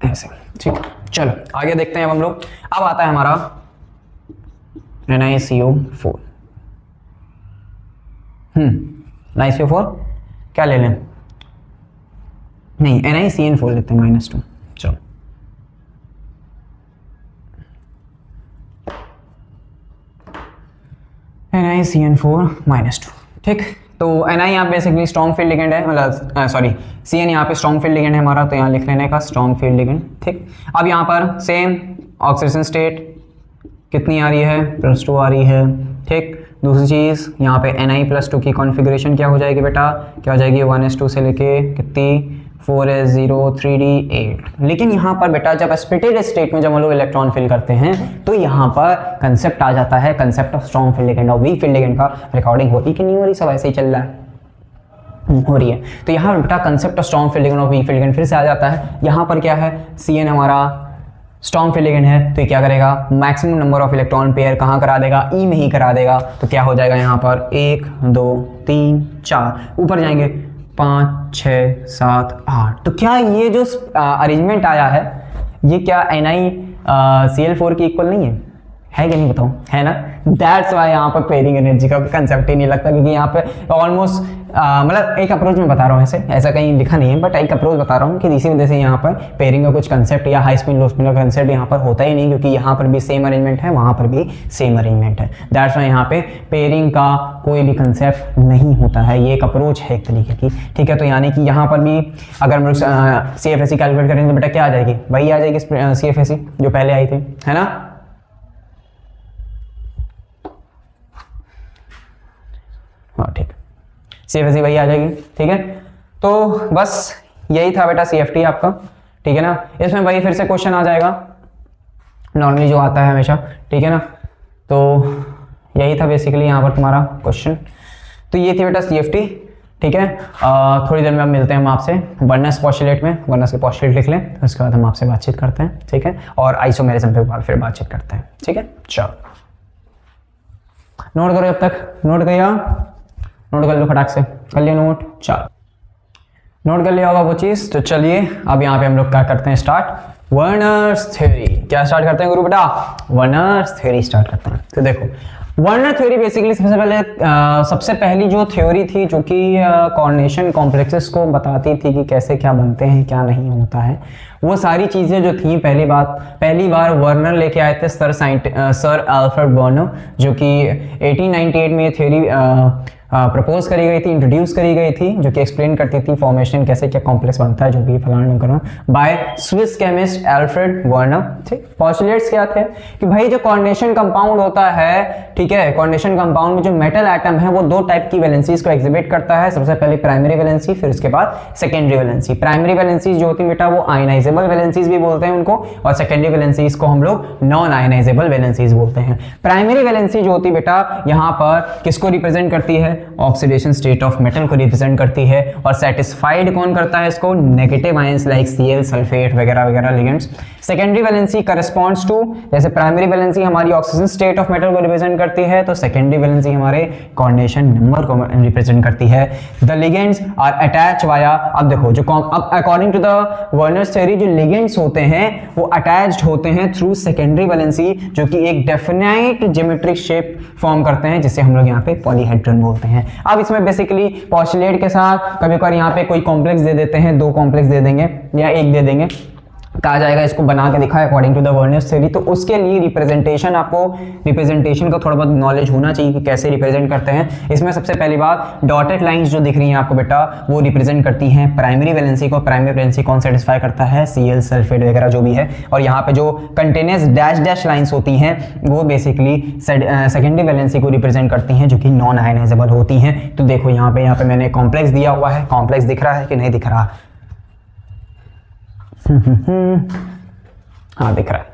ऐसे, ठीक। चलो आगे देखते हैं अब हम लोग। अब आता है हमारा NiCO4। NiCO4 क्या ले लें? नहीं, NiCN4 लेते हैं -2। चलो NiCN4 -2, ठीक। तो Ni यहाँ बेसिकली स्ट्रॉन्ग फील्ड लिगेंड है, मतलब सॉरी Cn यहाँ पे स्ट्रॉन्ग फील्ड लिगेंड है हमारा, तो यहाँ लिख लेने का स्ट्रॉन्ग फील्ड लिगेंड, ठीक। अब यहाँ पर सेम ऑक्सीडेशन स्टेट कितनी आ रही है, +2 आ रही है, ठीक। दूसरी चीज़ यहाँ पे Ni+2 की कॉन्फ़िगरेशन क्या हो जाएगी बेटा, क्या हो जाएगी, 1s2 से लेके कितनी 4s0 3d8। लेकिन यहाँ पर बेटा जब स्प्लिटेड स्टेट में जब हम लोग इलेक्ट्रॉन फिल करते हैं तो यहाँ पर कंसेप्ट आ जाता है, concept of strong field ligand और वीक फील्ड लिगेंड का। रिकॉर्डिंग होती कि नहीं हो रही, सब ऐसे ही चल रहा है, हो रही है। तो यहाँ बेटा concept of strong field ligand और वीक फील्ड लिगेंड फिर से आ जाता है। यहाँ पर क्या है, Cn हमारा स्ट्रॉन्ग फील्ड लिगेंड है, तो ये क्या करेगा, maximum number of electron pair कहाँ करा देगा, ई में ही करा देगा। तो क्या हो जाएगा यहाँ पर 1 2 3 4, ऊपर जाएंगे 5 6 7 8। तो क्या ये जो अरेंजमेंट आया है ये क्या NiCl4 की इक्वल नहीं है कि नहीं, बताओ, है ना? दैट्स वाई यहाँ पर पेयरिंग एनर्जी का कंसेप्ट ही नहीं लगता, क्योंकि यहाँ पे ऑलमोस्ट मतलब एक अप्रोच में बता रहा हूँ, ऐसा कहीं लिखा नहीं है, बट एक अप्रोच बता रहा हूँ कि इसी वजह से यहाँ पर पेयरिंग का कुछ कंसेप्ट या हाई स्पिन लो स्पिन का कंसेप्ट यहाँ पर होता ही नहीं, क्योंकि यहाँ पर भी सेम अरेंजमेंट है, वहाँ पर भी सेम अरेंजमेंट है। दैट्स वाई यहाँ पे पेयरिंग का कोई भी कंसेप्ट नहीं होता है, ये एक अप्रोच है एक तरीके की, ठीक है। तो यानी कि यहाँ पर भी अगर हम लोग CFSE कैलकुलेट करेंगे तो बेटा क्या आ जाएगी, वही आ जाएगी CFSE जो पहले आई थी, है ना? हाँ ठीक, CFSE वही आ जाएगी, ठीक है। तो बस यही था बेटा CFT आपका, ठीक है ना। इसमें वही फिर से क्वेश्चन आ जाएगा नॉर्मली जो आता है हमेशा, ठीक है ना। तो यही था बेसिकली यहाँ पर तुम्हारा क्वेश्चन। तो ये थी बेटा CFT, ठीक है। थोड़ी देर में अब मिलते हैं हम आपसे वर्नस पोस्टुलेट में, वर्नस के पोस्टुलेट लिख लें, उसके बाद हम आपसे बातचीत करते हैं, ठीक है। और आइसोमेरिज्म पे फिर बातचीत करते हैं, ठीक है। चलो नोट करो, जब तक नोट किया, नोट कर लो फटाक से, कर लिया नोट, चलो नोट कर लिया होगा वो चीज़। तो चलिए अब यहाँ पे हम लोग क्या करते हैं, स्टार्ट वर्नर्स थ्योरी। क्या स्टार्ट करते हैं गुरु बेटा, वर्नर्स थ्योरी स्टार्ट करते हैं। तो देखो वर्नर थ्योरी बेसिकली सबसे पहली जो थ्योरी थी जो कि कोऑर्डिनेशन कॉम्प्लेक्सेस को बताती थी कि कैसे क्या बनते हैं क्या नहीं होता है, वो सारी चीज़ें जो थी पहली बार वर्नर लेके आए थे, सर अल्फ्रेड वर्नर, जो कि 1898 में ये थ्योरी प्रपोज करी गई थी, इंट्रोड्यूस करी गई थी, जो कि एक्सप्लेन करती थी फॉर्मेशन कैसे क्या कॉम्प्लेक्स बनता है, जो भी फलाना करो, bye Swiss chemist Alfred Werner, ठीक। पोस्टुलेट्स क्या थे कि भाई जो कोऑर्डिनेशन कंपाउंड होता है, ठीक है, कोऑर्डिनेशन कंपाउंड में जो मेटल एटम है वो 2 टाइप की वैलेंसीज को एग्जिबिट करता है। सबसे पहले प्राइमरी वैलेंसी, फिर उसके बाद सेकेंडरी वैलेंसी। प्राइमरी वैलेंसीज जो होती है बेटा वो आयनाइजेबल वैलेंसीज भी बोलते हैं उनको, और सेकेंडरी वैलेंसीज को हम लोग नॉन आयनाइजेबल वैलेंसीज बोलते हैं। प्राइमरी वैलेंसी जो होती है बेटा यहाँ पर किसको रिप्रेजेंट करती है, ऑक्सीडेशन स्टेट ऑफ मेटल को रिप्रेजेंट करती है, और सेटिस्फाइड कौन करता है इसको, negative ions like Cl sulphate वगैरह वगैरह ligands. Secondary valency corresponds to, जैसे प्राइमरी वैलेंसी हमारी ऑक्सीजन स्टेट ऑफ मेटल को रिप्रेजेंट करती है, तो सेकेंडरी वैलेंसी हमारे कोऑर्डिनेशन नंबर को रिप्रेजेंट करती है। The ligands are attach via, अब देखो जो अब according to the Werner's theory जो लिगेंड्स होते हैं वो अटैच्ड होते हैं थ्रू सेकेंडरी वैलेंसी, जो कि एक डेफिनाइट ज्योमेट्रिक शेप फॉर्म करते हैं, जिसे हम लोग यहाँ पे पॉलीहेड्रन बोलते हैं। अब इसमें बेसिकली पोस्टुलेट के साथ कभी कभार यहाँ पे कोई कॉम्प्लेक्स दे देते हैं, 2 कॉम्प्लेक्स दे देंगे या 1 दे देंगे, कहा जाएगा, इसको बना के दिखाया according to the Werner's theory. तो उसके लिए रिप्रेजेंटेशन, आपको रिप्रेजेंटेशन का थोड़ा बहुत नॉलेज होना चाहिए कि कैसे रिप्रेजेंट करते हैं। इसमें सबसे पहली बात, डॉटेड लाइंस जो दिख रही हैं आपको बेटा, वो रिप्रेजेंट करती हैं प्राइमरी वैलेंसी को। प्राइमरी वैलेंसी कौन सेटिस्फाई करता है? Cl सल्फेट वगैरह जो भी है। और यहाँ पे जो कंटिन्यूअस डैश डैश लाइंस होती हैं वो बेसिकली सेकेंडरी वैलेंसी को रिप्रेजेंट करती हैं, जो कि नॉन आयनाइजेबल होती हैं। तो देखो यहाँ पे मैंने कॉम्प्लेक्स दिया हुआ है, कॉम्प्लेक्स दिख रहा है कि नहीं दिख रहा? हाँ दिख रहा है,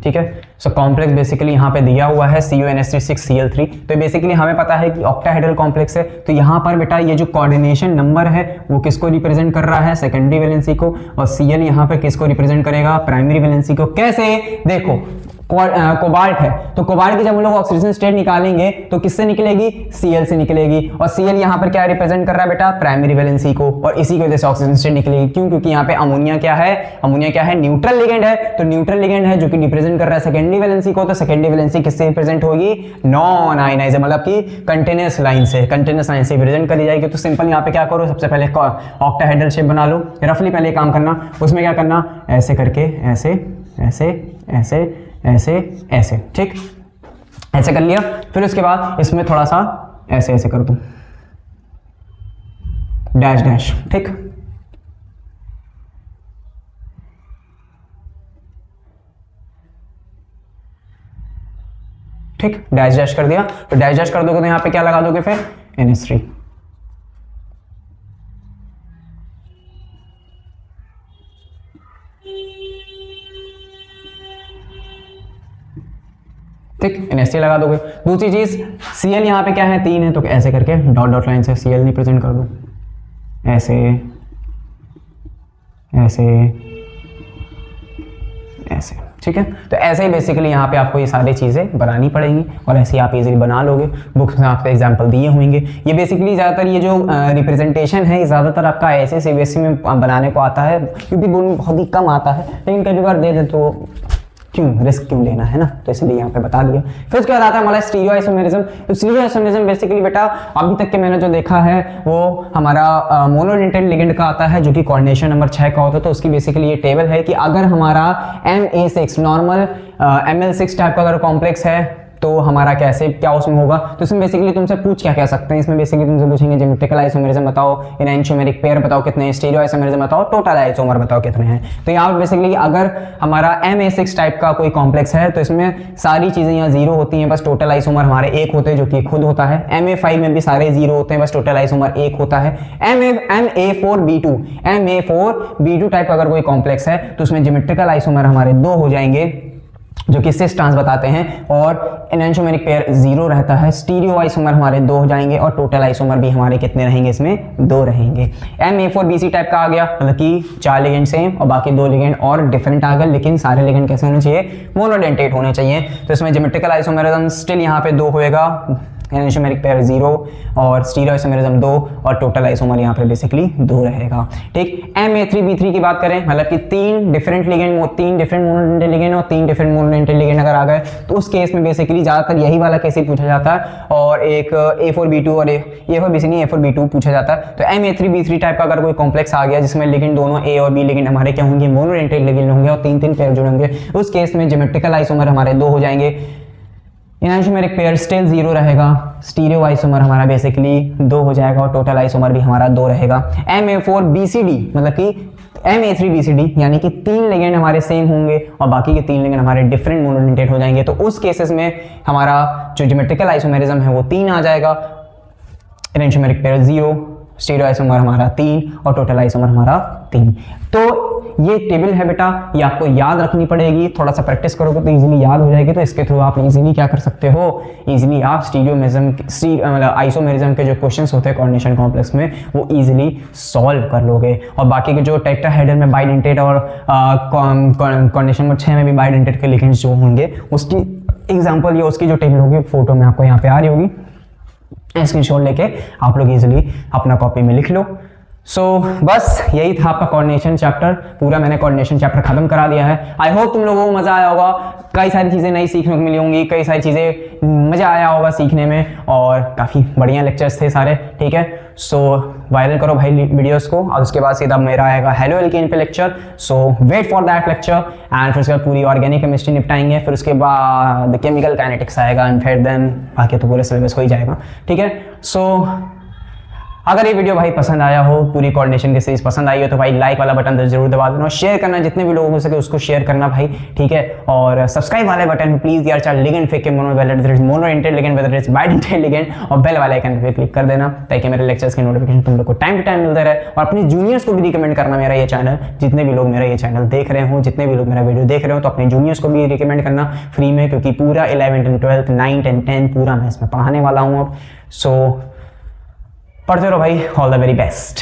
ठीक है। सो कॉम्प्लेक्स बेसिकली यहाँ पे दिया हुआ है CuNH3 तो बेसिकली हमें पता है कि ऑक्टाहेड्रल कॉम्प्लेक्स है। तो यहाँ पर बेटा ये जो कोऑर्डिनेशन नंबर है वो किसको रिप्रेजेंट कर रहा है? सेकेंडरी वैलेंसी को। और Cl यहाँ पे किसको रिप्रेजेंट करेगा? प्राइमरी वैलेंसी को। कैसे? देखो कोबाल्ट है तो कोबाल्ट की जब हम लोग ऑक्सीजन स्टेट निकालेंगे तो किससे निकलेगी? Cl से निकलेगी। और Cl यहाँ पर क्या रिप्रेजेंट कर रहा है बेटा? प्राइमरी वैलेंसी को। और इसी की वजह से ऑक्सीजन स्टेट निकलेगी। क्यों? क्योंकि यहाँ पे अमोनिया क्या है? अमोनिया क्या है? न्यूट्रल लिगेंड है। तो न्यूट्रल लिगेंड है जो कि रिप्रेजेंट कर रहा है सेकेंडरी वैलेंसी को। तो सेकेंडरी वैलेंसी किससे रिप्रेजेंट होगी? नॉन आयनाइजेबल, मतलब कि कंटिन्यूअस लाइन से, कंटिन्यूअस लाइन से रिप्रेजेंट करी जाएगी। तो सिंपल यहाँ पे क्या करो, सबसे पहले ऑक्टाहेड्रल शेप बना लो। रफली पहले काम करना, उसमें क्या करना, ऐसे करके ऐसे ऐसे ऐसे ऐसे ऐसे, ठीक, ऐसे कर लिया। फिर उसके बाद इसमें थोड़ा सा ऐसे ऐसे कर दूं, डैश डैश, ठीक। ठीक, डैश डैश कर दिया। तो डैश डैश कर दोगे तो यहां पे क्या लगा दोगे फिर? NH3। ठीक, NH3 लगा दोगे। दूसरी चीज Cl यहाँ पे क्या है? 3 है, तो ऐसे करके डॉट डॉट लाइन से Cl रिप्रेजेंट कर दो, ऐसे ऐसे ऐसे, ठीक है। तो ऐसे ही बेसिकली यहाँ पे आपको ये सारी चीज़ें बनानी पड़ेंगी और ऐसे ही आप इजीली बना लोगे। बुक्स में आपके एग्जांपल दिए होंगे। ये बेसिकली ज़्यादातर ये जो रिप्रेजेंटेशन है ये ज़्यादातर आपका ऐसे CBSE में बनाने को आता है, क्योंकि बहुत ही कम आता है, लेकिन कभी बार दे दे तो क्यों रिस्क क्यों लेना, है ना। तो इसलिए यहाँ पे बता दिया। फिर उसके बाद आता है हमारा स्टीरियो आइसोमेरिज्म। तो स्टीरियो आइसोमेरिज्म बेसिकली बेटा अभी तक के मैंने जो देखा है वो हमारा मोनोडेंटेट लिगेंड का आता है, जो कि कोऑर्डिनेशन नंबर 6 का होता है। तो उसकी बेसिकली ये टेबल है कि अगर हमारा Ma6 नॉर्मल Ml6 टाइप का अगर कॉम्प्लेक्स है तो हमारा कैसे क्या उसमें होगा। तो इसमें बेसिकली तुमसे पूछ क्या कह सकते हैं, इसमें बेसिकली तुमसे पूछेंगे ज्योमेट्रिकल आइसोमेरिज्म बताओ, एनैंटियोमेरिक पेयर बताओ कितने हैं, स्टीरियो आइसोमेरिज्म बताओ, टोटल आइसोमर बताओ कितने हैं। तो यहाँ पर बेसिकली अगर हमारा Ma6 टाइप का कोई कॉम्प्लेक्स है तो इसमें सारी चीजें यहाँ 0 होती हैं, बस टोटल आइसोमर हमारे 1 होते हैं, जो कि खुद होता है। Ma5 में भी सारे 0 होते हैं, बस टोटल आइसोमर 1 होता है। Ma4B2 टाइप का अगर कोई कॉम्प्लेक्स है तो उसमें ज्योमेट्रिकल आइसोमर हमारे 2 हो जाएंगे, जो कि सिस ट्रांस बताते हैं, और एनैंटियोमेरिक पेयर 0 रहता है। स्टीरियो आइसोमर हमारे 2 हो जाएंगे और टोटल आइसोमर भी हमारे कितने रहेंगे? इसमें 2 रहेंगे। Ma4BC टाइप का आ गया, मतलब कि 4 लिगेंड सेम और बाकी 2 लिगेंड और डिफरेंट आ गए, लेकिन सारे लिगेंड कैसे होने चाहिए? मोनोडेंटेट होने चाहिए। तो इसमें ज्योमेट्रिकल आइसोमेरिज्म स्टिल यहाँ पे 2 होएगा, एनैंटियोमेरिक पेयर 0 और स्टीरियो आइसोमेरिज्म 2 और टोटल आइसोमर यहाँ पे बेसिकली 2 रहेगा, ठीक। Ma3B3 की बात करें, मतलब कि 3 different ligand, 3 different monodentate ligand और 3 डिफरेंट मोनोडेंटेट लिगेंड अगर आ गए तो उस केस में बेसिकली ज्यादातर यही वाला केस ही पूछा जाता है, और एक A4B2 और A4BC नहीं A4B2 पूछा जाता है। तो Ma3B3 टाइप का अगर कोई कॉम्प्लेक्स आ गया जिसमें लिगेंड दोनों A और B लिगेंड हमारे क्या होंगे? मोनोडेंटेट लिगेंड होंगे और 3 पेयर जुड़े होंगे, उस केस में ज्योमेट्रिकल आइसोमर हमारे 2 हो जाएंगे, एनैंटियोमेरिक पेयर स्टिल 0 रहेगा, स्टीरियो आइसोमर हमारा बेसिकली 2 हो जाएगा और टोटल आइसोमर भी हमारा 2 रहेगा। Ma4BCD मतलब कि Ma3BCD यानी कि 3 लिगेंड हमारे सेम होंगे और बाकी के 3 लिगेंड हमारे डिफरेंट मोनोडेंटेट हो जाएंगे। तो उस केसेस में हमारा जो ज्योमेट्रिकल आइसोमेरिज्म है वो 3 आ जाएगा, एनैंटियोमेरिक पेयर 0, स्टीरियो आइसोमर हमारा 3 और टोटल आइसोमर हमारा 3। तो ये टेबल है बेटा, ये आपको याद रखनी पड़ेगी, थोड़ा सा प्रैक्टिस करोगे तो इजीली याद हो जाएगी। तो इसके थ्रू आप इजीली क्या कर सकते हो? इजीली आप मतलब आइसोमेरिज्म के जो क्वेश्चंस होते हैं कोऑर्डिनेशन कॉम्प्लेक्स में वो इजीली सॉल्व कर लोगे। और बाकी के जो टेट्राहेड्रल में बाइडेंटेट और कोऑर्डिनेशन नंबर 6 में भी बाइडेंटेट के लिगेंड्स जो होंगे उसकी एग्जांपल या उसकी जो टेबल होगी फोटो में आपको यहाँ पे आ रही होगी, स्क्रीनशॉट लेके आप लोग इजीली अपना कॉपी में लिख लो। सो बस यही था आपका कोऑर्डिनेशन चैप्टर, पूरा मैंने कोऑर्डिनेशन चैप्टर खत्म करा दिया है। आई होप तुम लोगों को मज़ा आया होगा, कई सारी चीज़ें नई सीखने को मिली होंगी, कई सारी चीज़ें मज़ा आया होगा सीखने में, और काफ़ी बढ़िया लेक्चर्स थे सारे, ठीक है। सो वायरल करो भाई वीडियोस को, और उसके बाद सीधा मेरा आएगा हेलो एल्केन पे lecture. So wait for that lecture, and फिर उसके बाद पूरी ऑर्गेनिक केमिस्ट्री निपटाएंगे, फिर उसके बाद केमिकल काइनेटिक्स आएगा, एंड फिर देन बाकी तो पूरे सिलेबस हो ही जाएगा, ठीक है। सो अगर ये वीडियो भाई पसंद आया हो, पूरी कोऑर्डिनेशन की सीरीज पसंद आई हो, तो भाई लाइक वाला बटन तो जरूर दबा देना, शेयर करना, जितने भी लोगों हो सके उसको शेयर करना भाई, ठीक है। और सब्सक्राइब वाले बटन प्लीज यार, चाहे लिगेंड फेक के mono intelligent whether it's bi intelligent, और बेल वाले आइकन पे क्लिक कर देना, ताकि मेरे लेक्चर्स की नोटिफिकेशन तुम लोग को टाइम टू टाइम मिलता रहे। और अपने जूनियर्स को भी रिकमेंड करना मेरा ये चैनल, जितने भी लोग मेरा ये चैनल देख रहे हो, जितने भी लोग मेरा वीडियो देख रहे हो, तो अपने जूनियर्स को भी रिकमेंड करना फ्री में, क्योंकि पूरा 11th and 12th 9th and 10th पूरा मैं इसमें पढ़ाने वाला हूँ अब। सो पढ़ते रहो भाई, ऑल द वेरी बेस्ट।